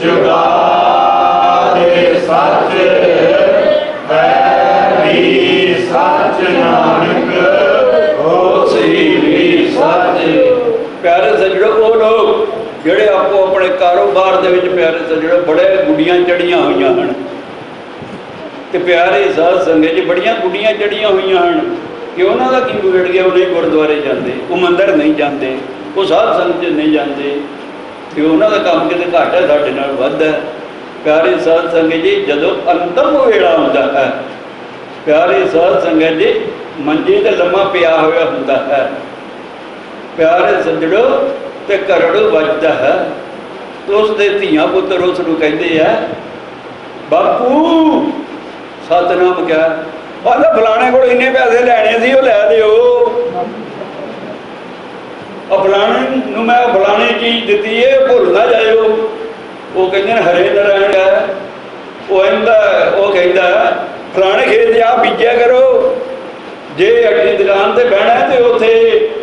जुगादि सच है भी सच नानक होसी भी सच। प्यारे सज्जड़ो वो लोग ਜਿਹੜੇ ਆਪੋ ਆਪਣੇ ਕਾਰੋਬਾਰ ਦੇ ਵਿੱਚ ਪਿਆਰੇ ਸੱਜਣੋ ਬੜੇ ਗੁੱਡੀਆਂ ਚੜੀਆਂ ਹੋਈਆਂ ਹਨ ਤੇ ਪਿਆਰੇ ਸਾਧ ਸੰਗਤ ਜੀ ਬੜੀਆਂ ਗੁੱਡੀਆਂ ਚੜੀਆਂ ਹੋਈਆਂ ਹਨ ਕਿ ਉਹਨਾਂ ਦਾ ਕੀ ਵਿਗੜ ਗਿਆ। ਉਹ ਨਹੀਂ ਗੁਰਦੁਆਰੇ ਜਾਂਦੇ, ਉਹ ਮੰਦਰ ਨਹੀਂ ਜਾਂਦੇ, ਉਹ ਸਾਧ ਸੰਗਤ 'ਚ ਨਹੀਂ ਜਾਂਦੇ ਤੇ ਉਹਨਾਂ ਦਾ ਕੰਮ ਕਿਤੇ ਘੱਟ ਹੈ, ਸਾਡੇ ਨਾਲ ਵੱਧ ਹੈ। ਪਿਆਰੇ ਸਾਧ ਸੰਗਤ ਜੀ ਜਦੋਂ ਅੰਤਮ ਵੇਲਾ ਹੁੰਦਾ ਹੈ ਪਿਆਰੇ ਸਾਧ ਸੰਗਤ ਜੀ ਮੰਜੇ ਤੇ ਲੰਮਾ ਪਿਆ ਹੋਇਆ ਹੁੰਦਾ ਹੈ ਪਿਆਰੇ ਸੱਜਣੋ ਤੇ ਘਰੜੂ ਵੱਜਦਾ ਹੈ ਤੇ ਉਸ ਦੇ ਧੀਆਂ ਪੁੱਤਰ ਉਸ ਨੂੰ ਕਹਿੰਦੇ ਆ ਬਾਪੂ ਸਤਨਾਮ ਕਿਹਾ ਆਂਦਾ ਫਲਾਣੇ ਕੋਲ ਇੰਨੇ ਪੈਸੇ ਲੈਣੇ ਸੀ ਉਹ ਲੈ ਦਿਓ। ਫਲਾਣੇ ਨੂੰ ਮੈਂ ਫਲਾਣੀ ਚੀਜ਼ ਦਿੱਤੀ ਹੈ ਭੁੱਲ ਨਾ ਜਾਇਓ। ਉਹ ਕਹਿੰਦੇ ਨੇ ਹਰੇ ਨਾਰਾਇਣ ਹੈ ਉਹ ਕਹਿੰਦਾ ਫਲਾਣੇ ਖੇਤ 'ਚ ਆ ਬੀਜਿਆ ਕਰੋ, ਜੇ ਅੱਡੀ ਦੁਕਾਨ ਤੇ ਬਹਿਣਾ ਤੇ ਉੱਥੇ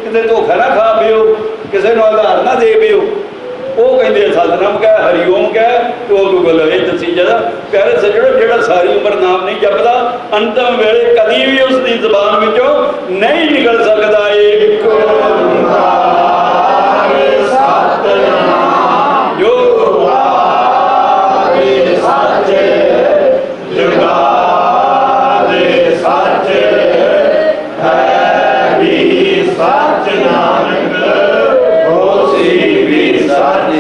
ਕਿਤੇ ਧੋਖਾ ਨਾ ਖਾ ਪਿਓ, ਕਿਸੇ ਨੂੰ ਆਧਾਰ ਨਾ ਦੇ ਪਿਓ। ਉਹ ਕਹਿੰਦੇ ਸਤਨਾਮ ਕਹਿ ਹਰੀਓਮ ਕਹਿ ਤੇ ਉਹ ਗੱਲ ਇਹ ਦੱਸੀ ਜਾਂਦਾ। ਪਿਆਰੇ ਸੱਜਣੋ ਜਿਹੜਾ ਸਾਰੀ ਉਮਰ ਨਾਮ ਨਹੀਂ ਜਪਦਾ ਅੰਤਮ ਵੇਲੇ ਕਦੀ ਵੀ ਉਸ ਦੀ ਜ਼ਬਾਨ ਵਿੱਚੋਂ ਨਹੀਂ ਨਿਕਲ ਸਕਦਾ। ਇੱਕ ਸਤਨਾਮ ਜੋ ਆਦਿ ਸੱਚ ਜੁਗਾਦਿ ਸੱਚ ਹੈ ਵੀ ਸੱਚ ਨਾਨਕ ਹੋਸੀ ਵੀ ਸੱਚ।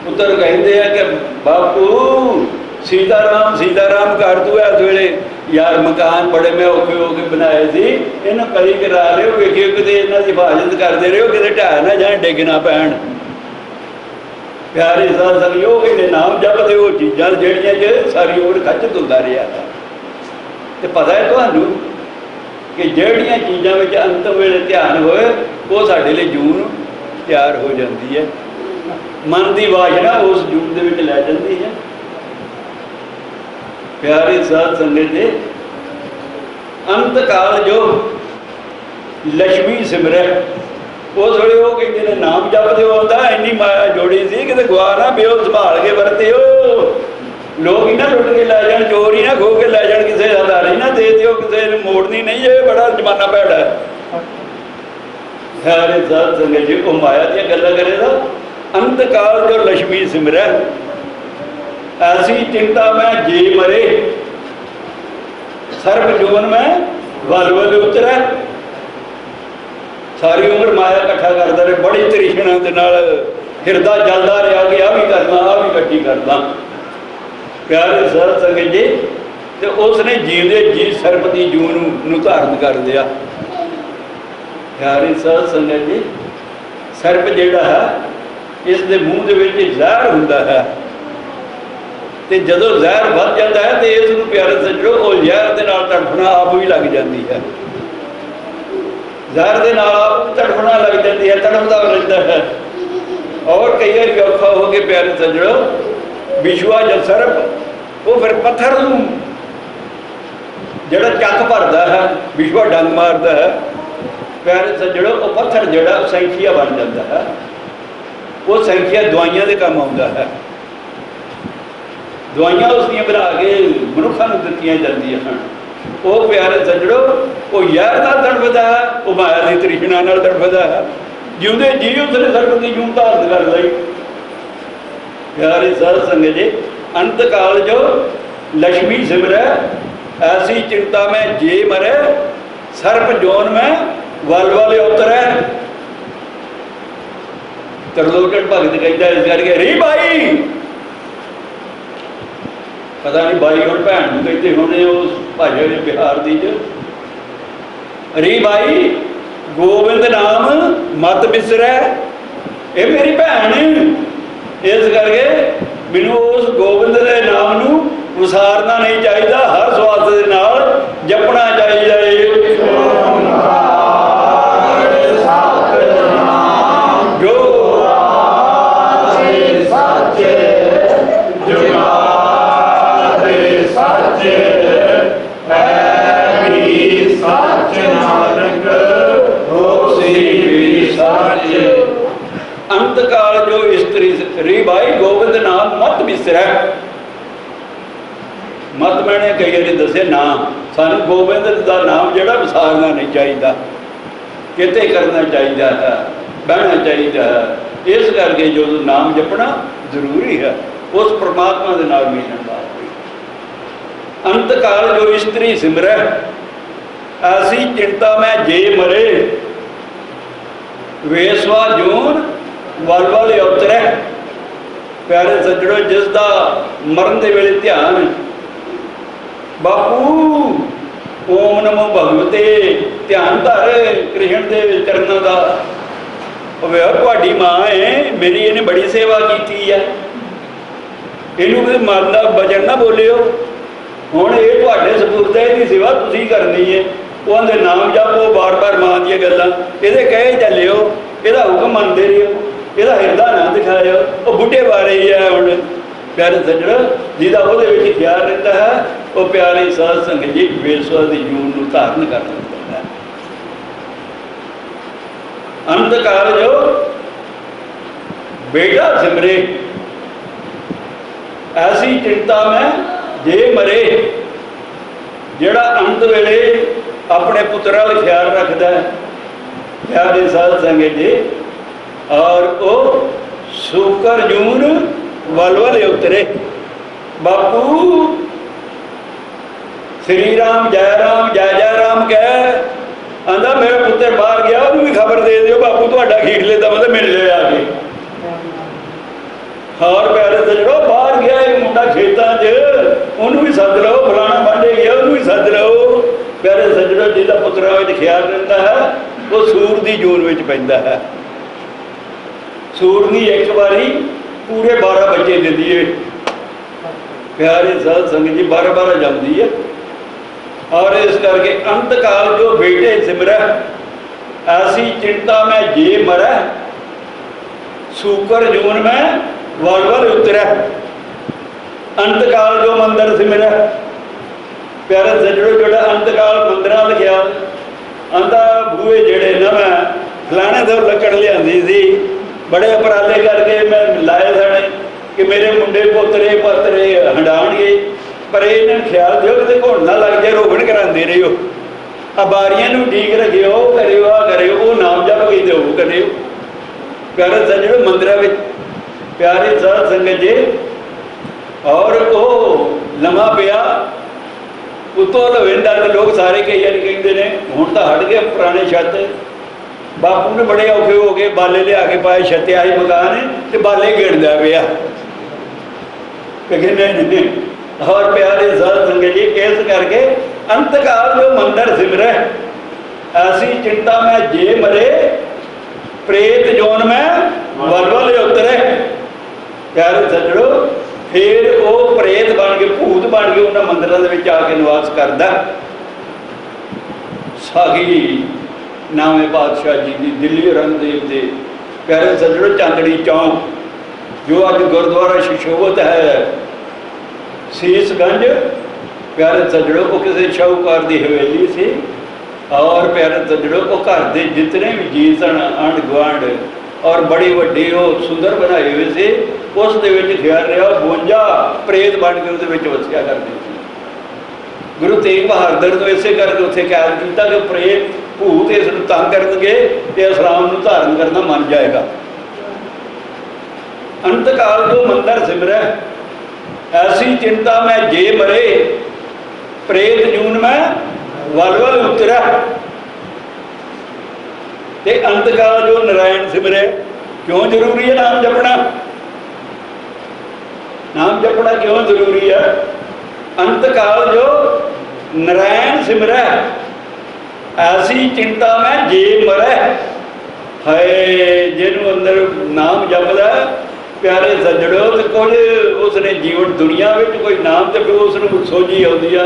ਪੁੱਤਰ ਕਹਿੰਦੇ ਆ ਕਿ ਬਾਪੂ ਸੀਤਾਰਾਮ ਕਰ ਤੂੰ ਇਸ ਵੇਲੇ ਯਾਰ ਮਕਾਨ ਬੜੇ ਮੈਂ ਔਖੇ ਹੋ ਕੇ ਬਣਾਏ ਸੀ, ਇਹਨੂੰ ਕਰੀ ਕਰਾ ਲਿਓ, ਵੇਖਿਓ ਕਿਤੇ ਇਹਨਾਂ ਦੀ ਹਿਫਾਜ਼ਤ ਕਰਦੇ ਰਹੋ, ਕਿਤੇ ਢਾਹ ਨਾ ਜਾਣ, ਡਿੱਗ ਨਾ ਪੈਣ। ਪਿਆਰੇ ਸਾਧ ਸੰਗਤ ਉਹ ਕਹਿੰਦੇ ਨਾਮ ਜਪਦੇ ਉਹ ਚੀਜ਼ਾਂ ਜਿਹੜੀਆਂ ਕਿ ਸਾਰੀ ਉਮਰ ਖੱਚਤ ਹੁੰਦਾ ਰਿਹਾ ਹੈ। ਤੇ ਪਤਾ ਹੈ ਤੁਹਾਨੂੰ ਕਿ ਜਿਹੜੀਆਂ ਚੀਜ਼ਾਂ ਵਿੱਚ ਅੰਤਮ ਵੇਲੇ ਧਿਆਨ ਹੋਏ ਉਹ ਸਾਡੇ ਲਈ ਜੂਨ ਤਿਆਰ ਹੋ ਜਾਂਦੀ ਹੈ, ਮਨ ਦੀ ਵਾਸ਼ਨਾ ਉਸ ਜੂਨ ਦੇ ਵਿੱਚ ਲੈ ਜਾਂਦੀ ਹੈ। ਪਿਆਰੇ ਸਾਧ ਸੰਗਤ ਦੇ ਅੰਤ ਕਾਲ ਜੋ ਲక్ష్ਮੀ ਸਿਮਰੈ ਉਸ ਵੇਲੇ ਉਹ ਕਹਿੰਦੇ ਨੇ ਨਾਮ ਜਪਦੇ ਆਉਂਦਾ ਇੰਨੀ ਮਾਇਆ ਜੋੜੀ ਸੀ ਕਿਤੇ ਗਵਾ ਨਾ ਪਿਓ, ਸੰਭਾਲ ਕੇ ਵਰਤਿਓ, ਲੋਕ ਹੀ ਨਾ ਲੁੱਟ ਕੇ ਲੈ ਜਾਣ, ਚੋਰ ਹੀ ਨਾ ਖੋ ਕੇ ਲੈ ਜਾਣ, ਕਿਸੇ ਦਾ ਆਧਾਰ ਹੀ ਨਾ ਦੇ ਦਿਓ, ਕਿਸੇ ਨੂੰ ਮੋੜਨੀ ਨਹੀਂ, ਇਹ ਬੜਾ ਜ਼ਮਾਨਾ ਭੈੜਾ ਹੈ। ਪਿਆਰੇ ਸਾਧ ਸੰਗਤ ਜੀ ਉਹ ਮਾਇਆ ਦੀਆਂ ਗੱਲਾਂ ਕਰੇ ਦਾ ਅੰਤ ਕਾਲ ਜੋ ਲక్ష్ਮੀ ਸਿਮਰੈ ऐसी चिंता में जे मरे सर्व जोन में वल वल उतरे। सारी उम्र माया इकट्ठा करता रहे, बड़ी तरीशना के नाल हिरदा जलदा रहा कि आ भी करना आ भी इकट्ठी करना। प्यारे साध संगत जी ते उसने जीवदे जी सर्प की जून नूं धारण कर लिया। प्यारे साध संगत जी सर्प जिहड़ा है इस दे मूँह दे विच जहर हुंदा है ਤੇ ਜਦੋਂ ਜ਼ਹਿਰ ਵੱਧ ਜਾਂਦਾ ਹੈ ਤੇ ਇਸ ਨੂੰ ਪਿਆਰੇ ਸੱਜਣੋ ਉਹ ਜ਼ਹਿਰ ਦੇ ਨਾਲ ਤੜਫਣਾ ਆਪ ਵੀ ਲੱਗ ਜਾਂਦੀ ਹੈ। ਜ਼ਹਿਰ ਦੇ ਨਾਲ ਆਪ ਤੜਫਣਾ ਲੱਗ ਜਾਂਦੀ ਹੈ, ਤੜਫਦਾ ਰਹਿੰਦਾ ਹੈ। ਔਰ ਕਈ ਵਾਰੀ ਔਖਾ ਹੋ ਕੇ ਪਿਆਰੇ ਸੱਜਣੋ ਵਿਸ਼ਵਾ ਜਾਂ ਸਰਪ ਉਹ ਫਿਰ ਪੱਥਰ ਨੂੰ ਜਿਹੜਾ ਚੱਕ ਭਰਦਾ ਹੈ, ਵਿਸ਼ਵਾ ਡੰਗ ਮਾਰਦਾ ਹੈ, ਪਿਆਰੇ ਸੱਜਣੋ ਉਹ ਪੱਥਰ ਜਿਹੜਾ ਸੈਂਖੀਆ ਬਣ ਜਾਂਦਾ ਹੈ। ਉਹ ਸੈਂਖੀਆ ਦਵਾਈਆਂ ਦੇ ਕੰਮ ਆਉਂਦਾ ਹੈ। ਦਵਾਈਆਂ ਉਸ ਦੀਆਂ ਬਣਾ ਕੇ ਮਨੁੱਖਾਂ ਨੂੰ ਦਿੱਤੀਆਂ ਜਾਂਦੀਆਂ ਹਨ। ਉਹ ਪਿਆਰੇ ਸੱਜਣੋ ਉਹ ਜ਼ਹਿਰ ਨਾਲ ਤੜਫਦਾ ਹੈ, ਉਹ ਮਾਇਆ ਦੀ ਤ੍ਰਿਸ਼ਨਾ ਨਾਲ ਤੜਫਦਾ ਹੈ। ਜਿਉਂਦੇ ਜੀ ਉਸਨੇ ਸਰਬ ਦੀ ਜੂਨ ਧਾਰਨ ਕਰ ਲਈ। ਪਿਆਰੇ ਸਾਧ ਸੰਗਤ ਜੀ, ਅੰਤ ਕਾਲ ਜੋ लक्ष्मी सिमरै ऐसी चिंता में जे मरे सर्प जोन में वल वल उतरै। त्रिलोचन भगत कहता इस करके री बाई, पता नहीं बाई हम भैन को कहते होने उस भाषा ने बिहार दी री बाई गोबिंद नाम मत बिसरै, ये मेरी भैन इस करके मैनू उस गोबिंद के नाम नू विसारना नहीं चाहिए, हर स्वास के नाल जपना चाहिए। जो अंत काल जो स्त्री री भाई गोबिंद नाम मत बिसरै। मत मैंने कई बार दसे नाम सानू गोबिंद का नाम जोड़ा विसारना नहीं चाहिए, किते करना चाहिए है, बहना चाहिए है। इस करके जो नाम जपना जरूरी है, उस परमात्मा के नाम मिलने वास्ते। अंत काल जो स्त्री सिमरै ऐसी चिंता में जे मरे, वेसवा जून वल वल उतरै। प्यारे सज्जणों, जिसका मरण के वेले ध्यान बापू ओम नमो भगवते ध्यान धर कृष्ण के चरणों का, तुहाडी माँ है मेरी, इन्हें बड़ी सेवा की है, इनू किसी मन का वचन ना बोलियो, हुण ये तुहाडे सपूर्द है, इसकी सेवा तुसीं करनी है। उन्हें नाम जपो, बार बार मां दी गल्लां इहदे कहे चलियो, इहदा हुक्म मनदे रहियो, इहदा हिरदा ना दिखाओ। वो बुढ़े बारे ही है हुण प्यारे सज्जणों, जिहदा उहदे विच ख्याल रहिंदा है, वो प्यारी साध संगत जी वेसवा दी जून नूं धारण कर लैंदा है। अंत काल जो बेटा सिमरे ऐसी चिंता में जे मरे, जिहड़ा अंत वेले अपने पुत्रा दा ख्याल रखता है प्यारे साध संगत जी, और वो सूकर जून वल वल उतरे। बापू श्री राम जय जय राम कह आंदा मेरा पुत्र बाहर गया, उन्होंने भी खबर दे दियो बापू तुहाडा खीरले दा मतलब मिल जाए आके। और प्यारे सज्जणों, बाहर गया एक मुंडा खेतों च, उन्होंने भी सद लो, फलाना बांडे गया उन्होंने भी सद लो। प्यारे सज्जणों, जिसका पुत्रा में ख्याल रहता है वो सूर की जून में पैंदा है। सूरनी एक बारी पूरे 12 बच्चे देती है। प्यारे साध संगत जी 12 जमती है। और इस करके अंत काल जो बेटे सिमरै ऐसी चिंता में जे मरै, सूकर जून में वल वल उतरै। अंत काल जो मंदिर सिमरै, प्यारे सज्जणों, जो अंत काल मंदिर लिखा आंदा बूहे जेड़े ना मैं फलाने तो लकड़ लियांदी सी, बड़े उपराले करके मैं लाए सन कि मेरे मुंडे पोतरे पतरे हंडाणगे, पर इन्हें ख्याल दियो कि घुण ना लग जाए, रोगण कराते रहियो, आ बारियां नूं ठीक रखियो, करियो आ करियो, वो नाम जप कहते वो करियो। प्यारे सज्जणों, मंदिर में प्यारे साध संगत जी, और वो लम्हा पिया उतों लवेंदा तो लोग सारे कई बार कहते हैं हुण तो हट गए पुराने छत, बापू ने बड़े औखे हो गए, बाले लिया के पाए छत्या ही मकान तो बाले गिरदा पिया। नहीं। और प्यारे साध संगत जी, इस करके अंत काल जो मंदिर सिमरै ऐसी चिंता में जे मरे, प्रेत जोन में वल वल उतरे। प्यारे सज्जणों, फिर वो प्रेत बन के भूत बन के उन्होंने मंदिरों के आके निवास करता। साही नामे पातशाह जी की दिल्ली औरंगजेब के प्यारे सज्जणों, चांदनी चौक जो अज गुरुद्वारा सुशोभित है शीशगंज, प्यारे सज्जणों, वो किसी शाहूकार की हवेली सी। और प्यारे सज्जणों, वो घर के जितने भी जी सन आंढ गुआढ़ और बड़ी वड्डी वो सुंदर बनाए हुए थे, उस ख्याल रहा 52 प्रेत बन के उस वसिया करते थे। गुरु तेग बहादुर को इसे करके उत्थे कैद किया कि प्रेत ਭੂਤ ਇਸ ਨੂੰ ਤੰਗ ਕਰਨਗੇ ਤੇ ਇਸ ਰਾਮ ਨੂੰ ਧਾਰਨ ਕਰਨਾ ਮੰਨ ਜਾਏਗਾ। ਅੰਤ ਕਾਲ ਜੋ ਮੰਦਰ ਸਿਮਰੈ ਐਸੀ ਚਿੰਤਾ ਮੈਂ ਜੇ ਮਰੇ ਪ੍ਰੇਤ ਜੂਨ ਮੈਂ ਵਲ ਵਲ ਉਤਰੈ। ਤੇ ਅੰਤ ਕਾਲ ਜੋ ਨਰਾਇਣ ਸਿਮਰੇ, ਕਿਉਂ ਜ਼ਰੂਰੀ ਹੈ ਨਾਮ ਜਪਣਾ? ਨਾਮ ਜਪਣਾ ਕਿਉਂ ਜ਼ਰੂਰੀ ਹੈ? ਅੰਤ ਕਾਲ ਜੋ ਨਰਾਇਣ ਸਿਮਰੈ ਐਸੀ ਚਿੰਤਾ ਮੈਂ ਜੇ ਮਰੈ। ਹਾਏ ਜਿਹਨੂੰ ਅੰਦਰ ਨਾਮ ਜਪਦਾ ਪਿਆਰੇ ਸੱਜਣੋ, ਤੇ ਕੁਝ ਉਸਨੇ ਜੀਵਨ ਦੁਨੀਆ ਵਿੱਚ ਕੋਈ ਨਾਮ ਜਪੇ ਉਸ ਨੂੰ ਸੋਝੀ ਆਉਂਦੀ ਆ,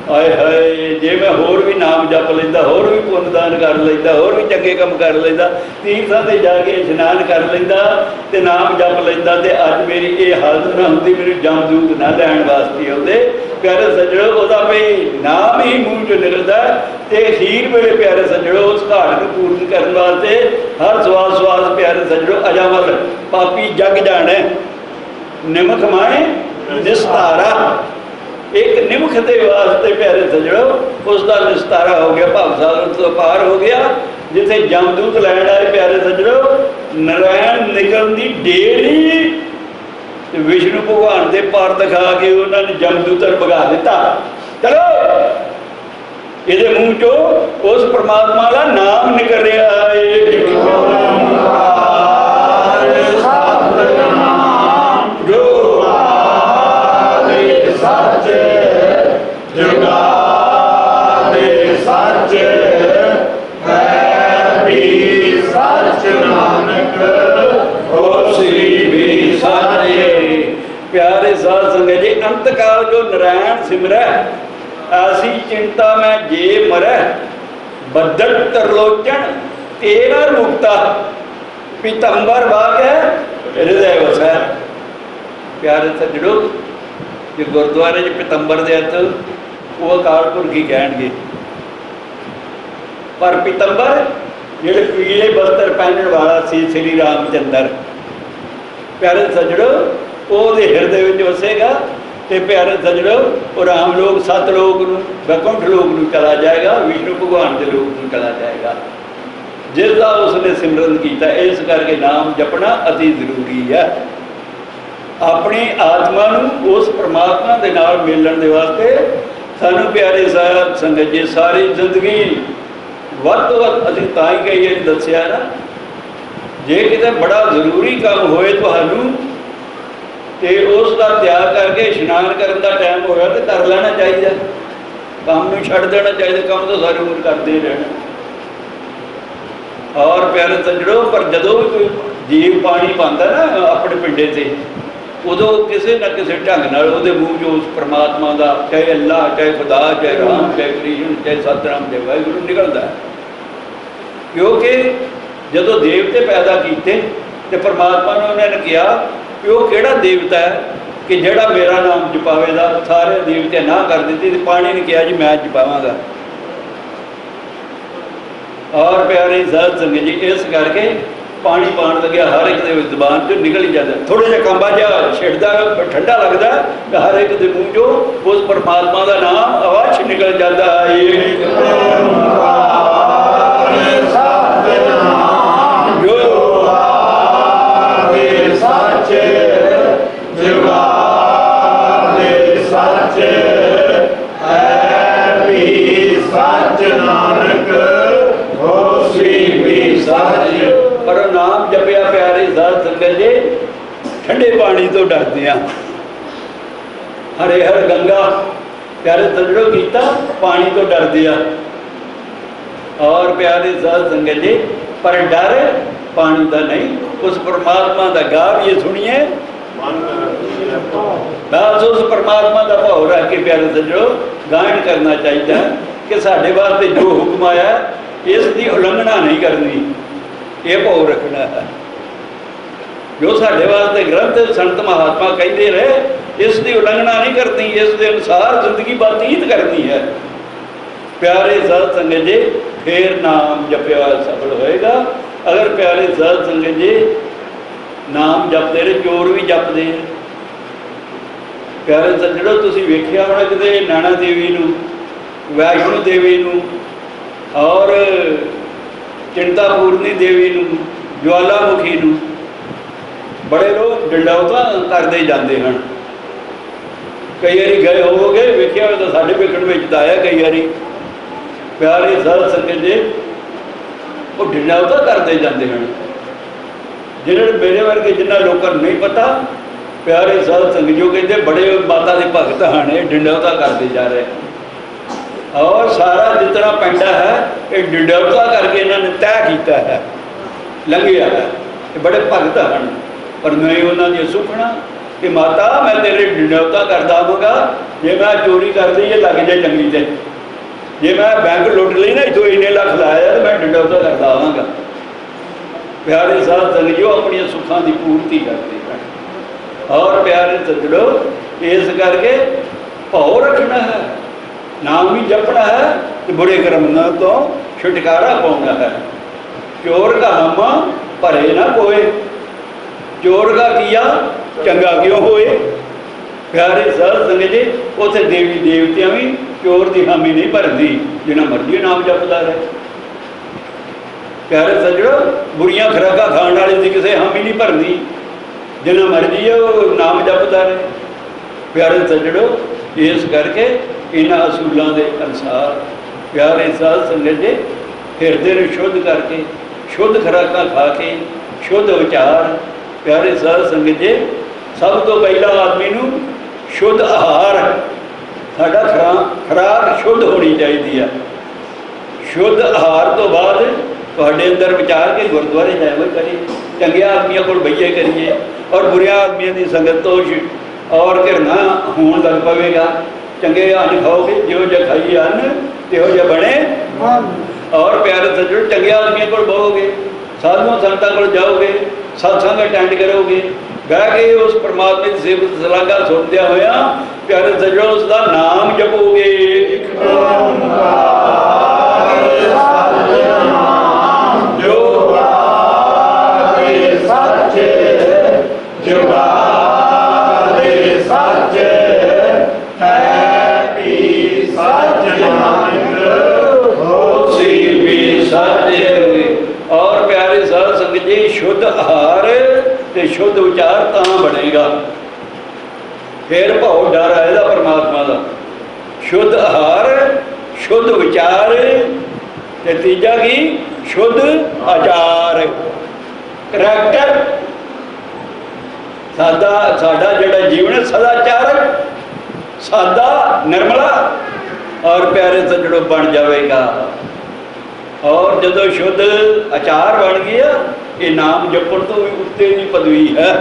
ਹਾਏ ਹਾਏ ਜੇ ਮੈਂ ਹੋਰ ਵੀ ਨਾਮ ਜਪ ਲੈਂਦਾ, ਹੋਰ ਵੀ ਪੁੰਨਦਾਨ ਕਰ ਲੈਂਦਾ, ਹੋਰ ਵੀ ਚੰਗੇ ਕੰਮ ਕਰ ਲੈਂਦਾ, ਤੀਰਥਾਂ 'ਤੇ ਜਾ ਕੇ ਇਸ਼ਨਾਨ ਕਰ ਲੈਂਦਾ ਤੇ ਨਾਮ ਜਪ ਲੈਂਦਾ, ਤੇ ਅੱਜ ਮੇਰੀ ਇਹ ਹਾਲਤ ਨਾ ਹੁੰਦੀ, ਮੈਨੂੰ ਜਮਦੂਤ ਨਾ ਲੈਣ ਵਾਸਤੇ ਆਉਂਦੇ। ਪਿਆਰੇ ਸੱਜਣੋ, ਉਹਦਾ ਵੀ ਨਾਮ ਹੀ ਮੂੰਹ 'ਚੋਂ ਨਿਕਲਦਾ ਤੇ ਅਖੀਰ ਵੇਲੇ ਪਿਆਰੇ ਸੱਜਣੋ ਉਸ ਘਾਟ ਨੂੰ ਪੂਰਨ ਕਰਨ ਵਾਸਤੇ ਹਰ ਸਵਾਸ ਸਵਾਸ ਪਿਆਰੇ ਸੱਜਣੋ ਅਜਾਮਲ ਪਾਪੀ ਜਗ ਜਾਣੈ ਨਿਮਖ ਮਾਏ ਨਿਸਤਾਰਾ। ਇੱਕ ਨਿਮਖ ਦੇ ਵਾਸਤੇ ਪਿਆਰੇ ਸੱਜਣੋ ਉਸ ਦਾ ਨਿਸਤਾਰਾ ਹੋ ਗਿਆ, ਭਵ ਸਾਗਰ ਤੋਂ ਪਾਰ ਹੋ ਗਿਆ। ਜਿੱਥੇ ਜਮਦੂਤ ਲੈਣ ਆਏ ਪਿਆਰੇ ਸੱਜਣੋ, ਨਰਾਇਣ ਨਿਕਲਣ ਦੀ ਢੇਰੀ ਤੇ ਵਿਸ਼ਨੂੰ ਭਗਵਾਨ ਦੇ ਪਰ ਦਿਖਾ ਕੇ ਉਹਨਾਂ ਨੇ ਜਮਦੂਤਾਂ ਨੂੰ ਭਗਾ ਦਿੱਤਾ। ਚਲੋ ਇਹਦੇ ਮੂੰਹ ਚੋਂ ਉਸ ਪਰਮਾਤਮਾ ਦਾ ਨਾਮ ਨਿਕਲ ਰਿਹਾ ਹੈ। ਜੋ ਆਦਿ ਸੱਚ ਜੁਗਾਦਿ ਸੱਚ ਹੈ ਵੀ ਸੱਚ ਨਾਨਕ ਹੋਸੀ ਵੀ ਸੱਚ। ਪਿਆਰੇ ਸਾਧ ਸੰਗਤ ਜੀ, ਅੰਤ ਕਾਲ ਜੋ ਨਰਾਇਣ ਸਿਮਰੈ ਐਸੀ ਚਿੰਤਾ ਮੈਂ ਜੇ ਮਰੈ ਬੱਦਲ ਤਰਲੋਚਨ ਤੇਰਾ ਰੂਪਤਾ ਪੀਤੰਬਰ ਵਾਗੈ ਹਿਰਦੈ ਵਸੈ। ਪਿਆਰੇ ਸੱਜਣੋ, ਜੇ ਗੁਰਦੁਆਰੇ 'ਚ ਪੀਤੰਬਰ ਦੇ ਹੱਥ ਉਹ ਅਕਾਲ ਪੁਰਖ ਹੀ ਕਹਿਣਗੇ, ਪਰ ਪੀਤੰਬਰ ਜਿਹੜੇ ਪੀਲੇ ਬਸਤਰ ਪਹਿਨਣ ਵਾਲਾ ਸੀ ਸ੍ਰੀ ਰਾਮਚੰਦਰ, ਪਿਆਰੇ ਸੱਜਣੋ ਉਹਦੇ ਹਿਰਦੇ ਵਿੱਚ ਵਸੇਗਾ ਤੇ ਪਿਆਰੇ ਸੱਜਣੋ ਉਹ ਰਾਮ ਲੋਕ ਸਤ ਲੋਕ ਨੂੰ ਵੈਕੁੰਠ ਲੋਕ ਨੂੰ ਚਲਾ ਜਾਏਗਾ, ਵਿਸ਼ਨੂੰ ਭਗਵਾਨ ਦੇ ਲੋਕ ਨੂੰ ਚਲਾ ਜਾਏਗਾ ਜਿਸ ਦਾ ਉਸਨੇ ਸਿਮਰਨ ਕੀਤਾ। ਇਸ ਕਰਕੇ ਨਾਮ ਜਪਣਾ ਅਤੀ ਜ਼ਰੂਰੀ ਹੈ। ਆਪਣੀ ਆਤਮਾ ਨੂੰ ਉਸ ਪਰਮਾਤਮਾ ਦੇ ਨਾਲ ਮਿਲਣ ਦੇ ਵਾਸਤੇ ਸਾਨੂੰ ਪਿਆਰੇ ਸਾਹਿਬ ਸੰਗਤ ਜੀ ਸਾਰੀ ਜ਼ਿੰਦਗੀ ਵੱਧ ਤੋਂ ਵੱਧ ਅਸੀਂ ਤਾਂ ਹੀ ਕਹੀਏ ਦੱਸਿਆ ਨਾ, ਜੇ ਕਿਤੇ ਬੜਾ ਜ਼ਰੂਰੀ ਕੰਮ ਹੋਏ ਤੁਹਾਨੂੰ ਤੇ ਉਸ ਦਾ ਤਿਆਗ ਕਰਕੇ ਇਸ਼ਨਾਨ ਕਰਨ ਦਾ ਟਾਈਮ ਹੋਇਆ ਤੇ ਕਰ ਲੈਣਾ ਚਾਹੀਦਾ, ਕੰਮ ਨੂੰ ਛੱਡ ਦੇਣਾ ਚਾਹੀਦਾ, ਕੰਮ ਤਾਂ ਸਾਰੀ ਉਮਰ ਕਰਦੇ ਹੀ ਰਹਿਣਾ। ਔਰ ਪਿਆਰੇ ਸੱਜਣੋ, ਪਰ ਜਦੋਂ ਵੀ ਕੋਈ ਜੀਵ ਪਾਣੀ ਪਾਉਂਦਾ ਨਾ ਆਪਣੇ ਪਿੰਡੇ ਤੇ, ਉਦੋਂ ਕਿਸੇ ਨਾ ਕਿਸੇ ਢੰਗ ਨਾਲ ਉਹਦੇ ਮੂੰਹ 'ਚੋਂ ਉਸ ਪਰਮਾਤਮਾ ਦਾ, ਚਾਹੇ ਅੱਲਾਹ, ਚਾਹੇ ਖੁਦਾ, ਚਾਹੇ ਰਾਮ, ਚਾਹੇ ਕ੍ਰਿਸ਼ਨ, ਚਾਹੇ ਸਤਿਨਾਮ, ਚਾਹੇ ਵਾਹਿਗੁਰੂ ਨਿਕਲਦਾ। ਕਿਉਂਕਿ ਜਦੋਂ ਦੇਵਤੇ ਪੈਦਾ ਕੀਤੇ ਤੇ ਪਰਮਾਤਮਾ ਨੇ ਉਹਨਾਂ ਨੇ ਕਿਹਾ ਕਿ ਉਹ ਕਿਹੜਾ ਦੇਵਤਾ ਹੈ ਕਿ ਜਿਹੜਾ ਮੇਰਾ ਨਾਮ ਜਪਾਵੇਗਾ। ਸਾਰੇ ਦੇਵਤੇ ਨਾ ਕਰ ਦਿੱਤੀ ਤੇ ਪਾਣੀ ਨੇ ਕਿਹਾ ਜੀ ਮੈਂ ਜਪਾਵਾਂਗਾ। ਔਰ ਪਿਆਰੇ ਸਾਧ ਸੰਗਤ ਜੀ, ਇਸ ਕਰਕੇ ਪਾਣੀ ਪਾਣ ਲੱਗਿਆ ਹਰ ਇੱਕ ਦੇ ਜ਼ੁਬਾਨ 'ਚੋਂ ਨਿਕਲ ਹੀ ਜਾਂਦਾ, ਥੋੜ੍ਹਾ ਜਿਹਾ ਕਾਂਬਾ ਜਿਹਾ ਛਿੜਦਾ, ਠੰਡਾ ਲੱਗਦਾ ਤਾਂ ਹਰ ਇੱਕ ਦੇ ਮੂੰਹ 'ਚੋਂ ਉਸ ਪਰਮਾਤਮਾ ਦਾ ਨਾਮ ਆਵਾਜ਼ ਨਿਕਲ ਜਾਂਦਾ ਹੈ। ਜੋ ਆਦਿ ਸੱਚ ਜੁਗਾਦਿ ਸੱਚ ਹੈ ਵੀ ਸੱਚ ਨਾਨਕ ਹੋਸੀ ਵੀ ਸੱਚ। ਪਰ ਨਾਮ ਜਪਿਆ ਪਿਆਰੇ ਸਾਧ ਸੰਗਤ ਜੀ ਠੰਡੇ ਪਾਣੀ ਤੋਂ ਡਰਦੇ ਆ। ਹਰੇ ਹਰ ਗੰਗਾ ਪਿਆਰੇ ਸੱਜਣੋ ਕੀਤਾ ਪਾਣੀ ਤੋਂ ਡਰਦੇ ਆ। ਔਰ ਪਿਆਰੇ ਸਾਧ ਸੰਗਤ ਜੀ, ਪਰ ਡਰ ਪਾਣੀ ਦਾ ਨਹੀਂ, ਉਸ ਪਰਮਾਤਮਾ ਦਾ ਗਾ ਵੀ ਸੁਣੀਏ, ਬਸ ਉਸ ਪਰਮਾਤਮਾ ਦਾ ਭਾਵ ਰੱਖ ਕੇ ਪਿਆਰੇ ਸੱਜਣੋ ਗਾਇਨ ਕਰਨਾ ਚਾਹੀਦਾ ਕਿ ਸਾਡੇ ਵਾਸਤੇ ਜੋ ਹੁਕਮ ਆਇਆ ਇਸ ਦੀ ਉਲੰਘਣਾ ਨਹੀਂ ਕਰਨੀ, ਇਹ ਭਾਵ ਰੱਖਣਾ ਹੈ। ਜੋ ਸਾਡੇ ਵਾਸਤੇ ਗ੍ਰੰਥ ਸੰਤ ਮਹਾਤਮਾ ਕਹਿੰਦੇ ਰਹੇ ਇਸ ਦੀ ਉਲੰਘਣਾ ਨਹੀਂ ਕਰਨੀ, ਇਸ ਦੇ ਅਨੁਸਾਰ ਜ਼ਿੰਦਗੀ ਬਤੀਤ ਕਰਨੀ ਹੈ। ਪਿਆਰੇ ਸਾਧ ਸੰਗਤ ਜੀ, ਫੇਰ ਨਾਮ ਜਪਿਆ ਸਫਲ ਹੋਏਗਾ। ਅਗਰ ਪਿਆਰੇ ਸਾਧ ਸੰਗਤ ਜੀ ਨਾਮ ਜਪਦੇ ਰਹੇ, ਚੋਰ ਵੀ ਜਪਦੇ ਆ। ਪਿਆਰੇ ਸੱਜਣੋ, ਤੁਸੀਂ ਵੇਖਿਆ ਹੋਣਾ ਕਿਤੇ ਨੈਣਾ ਦੇਵੀ ਨੂੰ, ਵੈਸ਼ਨੋ ਦੇਵੀ ਨੂੰ और चिंतापूर्णी देवी नूं, ज्वालामुखी नूं बड़े लोग डंडौता करते जाते हैं। कई बारी गए होवोगे, वेख्या हो तो साढ़े वेखण में आया कई बारी प्यारे साध संगत जी वो डंडौता करते जाते हैं। जिन्हें मेरे वर्गे जिन्होंने लोगों को नहीं पता, प्यारे साध संगत जो कहते बड़े माता के भगत हैं, डंडौता करते जा रहे हैं। और सारा जितना पिंडा है ये डंडौता करके इन्होंने तय किया है, लंघिया है। ये बड़े भगत हैं, पर मैं उन्होंने सुखना कि माता मैं तेरे डंडौता करता आवागा, जे मैं चोरी कर ली लग जाए चंगी से, जे मैं बैंक लुट ली ना इतों इन्ने लख लाया तो मैं डंडौता करता आवागा। प्यारे साध संगत अपनी सुखों की पूर्ति करते हैं। और प्यारे सज्जणों इस करके भाव रखना है, नाम भी जपना है तो बुरे कर्मों तो छुटकारा पाना है। चोर का हम भरे ना कोई, चोर का किया चंगा क्यों होए। प्यारे साध संगत जी उसे देवी देवतियां भी चोर की हामी नहीं भरती, जिन्ना मर्जी नाम जपता रहे। प्यारे सज्जणों बुरियां खुराक खाने वाले की किसी हामी नहीं भरनी, जिन्ना मर्जी है वो नाम जपता रहे। प्यारे सज्जणों इस करके इन्हां असूलों के अनुसार प्यारे साध संगत जी हिरदे नूं शुद्ध करके, शुद्ध खुराक खा के, शुद्ध विचार। प्यारे साध संगत जी सब तो पहला आदमी नूं शुद्ध आहार, साडा खुराक शुद्ध होनी चाहिए है। शुद्ध आहार तो बाद तुहाडे अंदर विचार के गुरुद्वारे जाए करिए, चंगे आदमियों को बहिए करिए, और बुरे आदमियों की संगत तो और घिरना होने लग पवेगा। चंगे अन्न खाओगे, जो जो खाइए अन्न त्यो जो बने। और प्यारे सज्जणों चंगे आदमियों को बहोगे, साधुओं संतां को जाओगे, सत्संग अटेंड करोगे, बह के उस परमात्मा की सेवत सलागा सुनद्या होया प्यारे सज्जणों उसका नाम जपोगे। और प्यारे साध संगत जी शुद्ध आहार ते शुद्ध विचार तां बनेगा, फिर भाव डर आएगा परमात्मा का। शुद्ध आहार, शुद्ध विचार ते तीजा की शुद्ध आचार। करैक्टर सादा, साडा जिहड़ा जीवन है सदाचारक, सादा, निर्मला और प्यारे सज्जणों बन जाएगा। और जो शुद्ध आचार बन गया, ये नाम जपण तो भी उत्ते की पदवी है।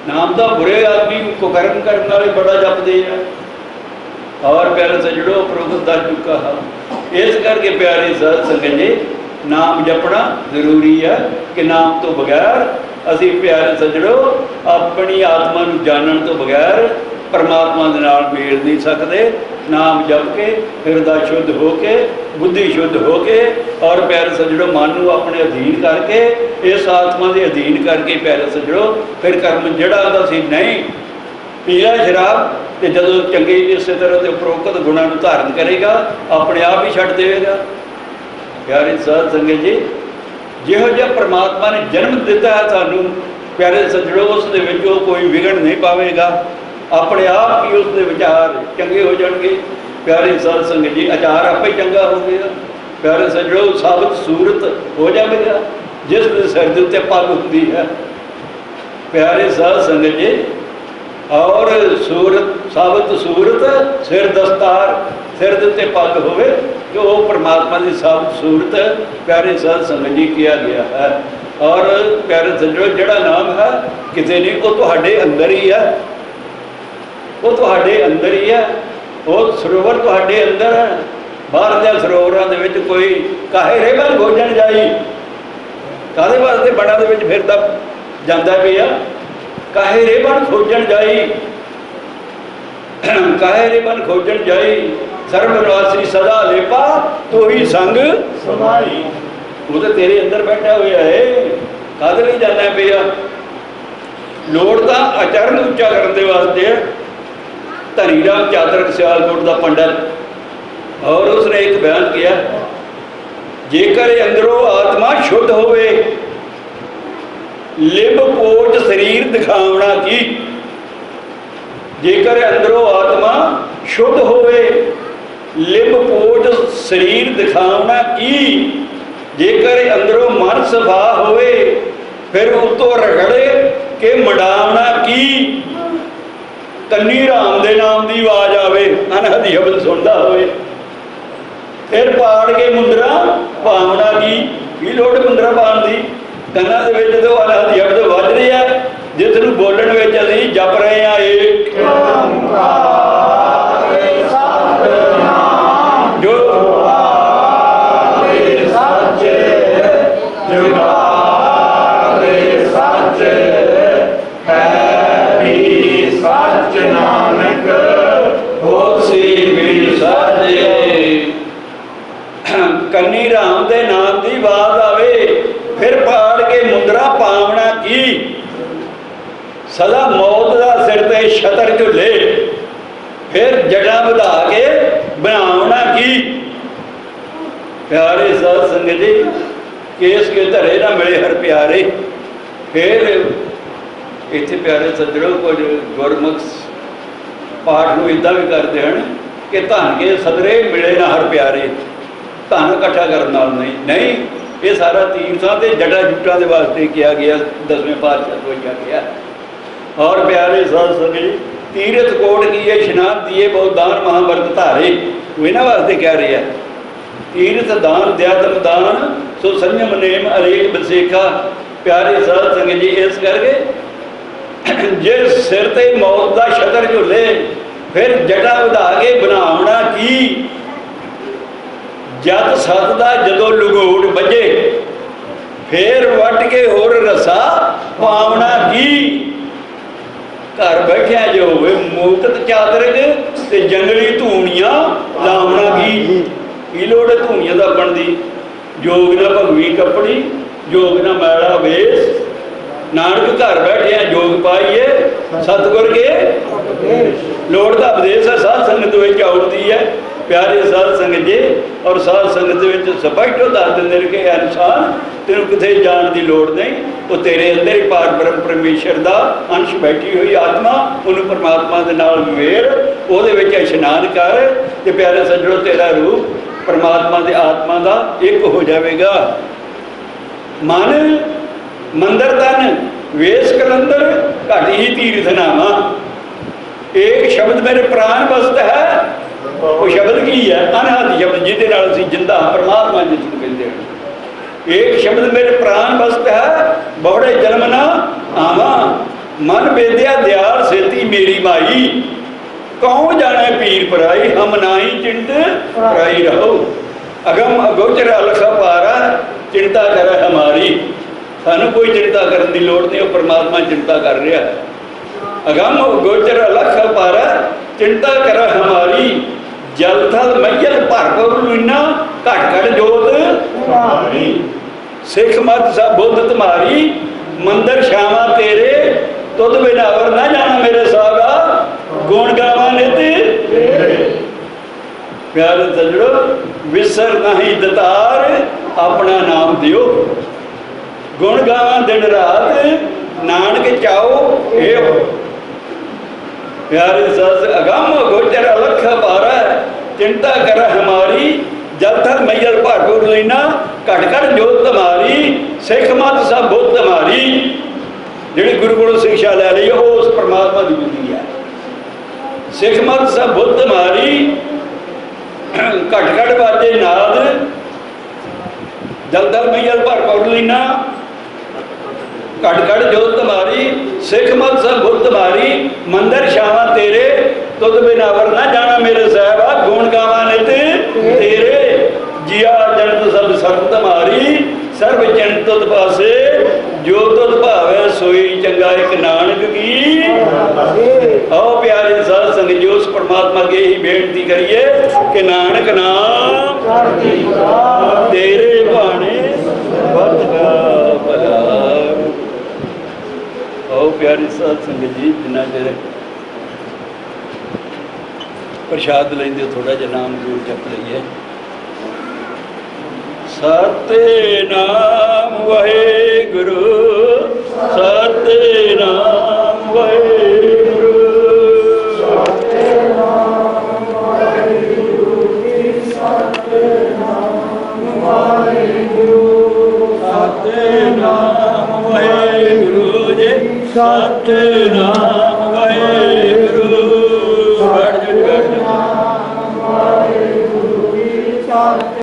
नाम तो बुरे आदमी कुकर्म करने वाले बड़ा जपते हैं। और प्यारे सज्जणों उपरोक्त दस चुका है। इस करके प्यारे साध संगत जी नाम जपना जरूरी है कि नाम तो बगैर असी प्यारे सज्जणों अपनी आत्मा को जानने तो बगैर परमात्मा के नाल मेल नहीं सकते। नाम जप के हिरदा शुद्ध हो के, बुद्धि शुद्ध हो के, और प्यारे सज्जणों मन को अपने अधीन करके, इस आत्मा के अधीन करके प्यारे सज्जणों फिर कर्म जड़ा सी नहीं पीला शराब तो जो चंगे इस तरह के उपरोक्त गुणों को धारण करेगा अपने आप ही छड्ड देगा। प्यारे साध संगत जी जिहो जिहा परमात्मा ने जन्म दिता है सानू प्यारे सज्जणों उस दे विच कोई विघन नहीं पावेगा, अपने आप ही उसके विचार चंगे हो जाएंगे। प्यारे साध संगत जी आचार आपे चंगा हो गया। प्यारे सज्जणों साबित सूरत हो जाएगा जिस सिर के उत्ते पग होती है। प्यारे साध संगत जी और सूरत साबित सूरत सिर दस्तार, सिर के उत्ते पग होवे कि वो परमात्मा की साबित सूरत प्यारे साध संगत जी किया गया है। और प्यारे सज्जणों जिहड़ा नाम है किसी नहीं, वो तुहाडे अंदर ही है, वो तुहाडे अंदर ही है। वो सरोवर तुहाडे अंदर है। बाहर के सरोवरों के विच कोई काहे रेबन खोजण जाई, काहदे वास्ते बड़ा दे विच फिरदा जांदा पिया, काहे रेबन खोजण जाई, काहे रेबन खोजण जाई, सर्वनाशी सदा लेपा तो ही संग समाई। वो तो तेरे अंदर बैठा हुआ है, काहदे लई जाना पिया। लोड़ तां आचरण उच्चा करने वास्ते धनी राम चातरक सियालकोट का पंडित और उसने एक बयान किया, जेकर अंदरों आत्मा शुद्ध होवे लिब पोच शरीर दिखावना की। जेकर अंदरों आत्मा शुद्ध होवे लिब पोच शरीर दिखावना की। जेकर अंदरों मन सफा होवे फिर उतो रगड़े के मडावना की। कन्नी राम दे नाम की आवाज आवे, अनहद शब्द सुनता होवे, फिर पाड़ के मुंदरा पावना की लोड़ मुंदरा पाण की। कन्ना दे विच तो अनहद शब्द वज रहे हैं, जिसनूं बोलण विच असीं जप रहे हैं एक जो कन्नी राम दे नाम की आवाज आवे फिर पाड़ के मुंदरा पावना की। सदा मौत का सिर ते छतर झुले फिर जड़ा वधा के बनावना की। प्यारे साध संगत जी, केस के धरे ना मिले हर प्यारे। फिर इत्थे प्यारे सज्जणों कुछ गुरमुख पाठ में इदा भी करते हैं कि धन के सदरे मिले ना हर प्यारे। धन इकट्ठा करने नहीं, ये सारा तीर्थों के जटा जुटा के वास्ते किया गया, 10वें पातशाह को गया। और प्यारे साध संगत जी, तीर्थ कोट किए स्नान दिए बहुत दान महाव्रत धारे, वो इन्होंने वास्ते कह रहे हैं। तीर्थ दान दयातम दान सो संयम नेम अनेक बसेखा। प्यारे साध संगत जी, इस करके जे सिर ते मौत का छतर झुले फिर जटा वधा के बनावना की। जत सत का जदों लुगोड़ बजे फिर वट के होर रसा पावना की। घर बैठिया जो होवे मुक्त चादरक ते जंगली धूनियां लावना की। लोड़ धूनियां दा बनदी, जोग ना भगवी कपड़ी जोग ना मैला वेश। नानक घर बैठिया जोग पाइए सतगुर के लोड़ का उपदेश है साध संगत में आउंदी है। प्यारे साध संगत जी, और साध संगत में स्पष्ट दस देंगे कि इंसान तेन कितने जाने की लौड़ नहीं, वो तेरे अंदर ही पार ब्रह्म परमेश्वर का अंश बैठी हुई आत्मा, उन्होंने परमात्मा के नाल मेल वो इशनान कर ते प्यारे सज्जणों तेरा रूप परमात्मा के आत्मा का एक हो जाएगा। मन मंदिर तन वेश कलंदर घट ही तीर्थ नामा। एक शब्द मेरे प्राण बसत है, वो शब्द की है अनहद शब्द जिहदे नाल असीं जिंदा परमात्मा जिसनूं कहंदे हैं। एक शब्द मेरे प्राण बसत है बहुड़े जन्म ना आवा। मन बेदिया दयाल सेती मेरी माई। कौन जाने पीर पराई हम नाई चिंत पराई रहो। अगम अगोचर अलख पारा चिंता करे हमारी। सानू कोई चिंता करने की लोड़ नहीं, वो परमात्मा चिंता कर रहा है। अगम अगोचर अलख पारा चिंता करे हमारी। जल थल मैयल भरपुर लुना घट घट जोत तुम्हारी। सिख मत सब बुद्ध तुम्हारी मंदिर श्यामा तेरे। तुद बिनावर ना जाना मेरे सागा गुण गावा नित प्यारे सज्जणों विसर नहीं दतार अपना नाम दियो। गुण गावा दिन रात नानक चाओ हे प्यारे सस अगम गोचर अलख पारा चिंता कर हमारी। जब तक मैयल भरपूर लेना घट घट जोत तुम्हारी। सिख मत सब बुद्ध तुम्हारी। जी गुरु को शिक्षा लै ली वो उस परमात्मा की बुद्धि है। सिख मत सब बुद्ध तुम्हारी। घट घट बाजे नाद जल दल मैयल भरपूर लेना घट घट जोत तुम्हारी। सिख मत सब बुद्ध तुम्हारी मंदिर श्यामा तेरे। तुद बिनावर ना जाना मेरे साहबा गुण गावा नित तेरे। जिया जंत सब सर्व तुम्हारी सर्व जन तुद पासे। जो तुद भावे सोई चंगा एक नानक की। आओ प्यारे साध संगत जी उस परमात्मा के ही बेनती करिए कि नानक नाम तेरे भाने बद का भला। आओ प्यारे साध संगत जी जिन्ना चेर ਪ੍ਰਸ਼ਾਦ ਲੈਂਦੇ ਥੋੜਾ ਜਿਹਾ ਨਾਮ ਜ਼ਰੂਰ ਜਪ ਲਈਏ। ਸਤਿਨਾਮ ਵਾਹਿਗੁਰੂ, ਸਤਿਨਾਮ ਵਾਹਿਗੁਰੂ, ਸਤਿਨਾਮ ਵਾਹਿਗੁਰੂ ਜੀ, ਸਤਿਨਾਮ ਵਾਹਿਗੁਰੂ, ਸਤਿਨਾਮ ਵਾਹਿਗੁਰੂ ਜੀ, ਸਤਿਨਾਮ ਵਾਹਿਗੁਰੂ।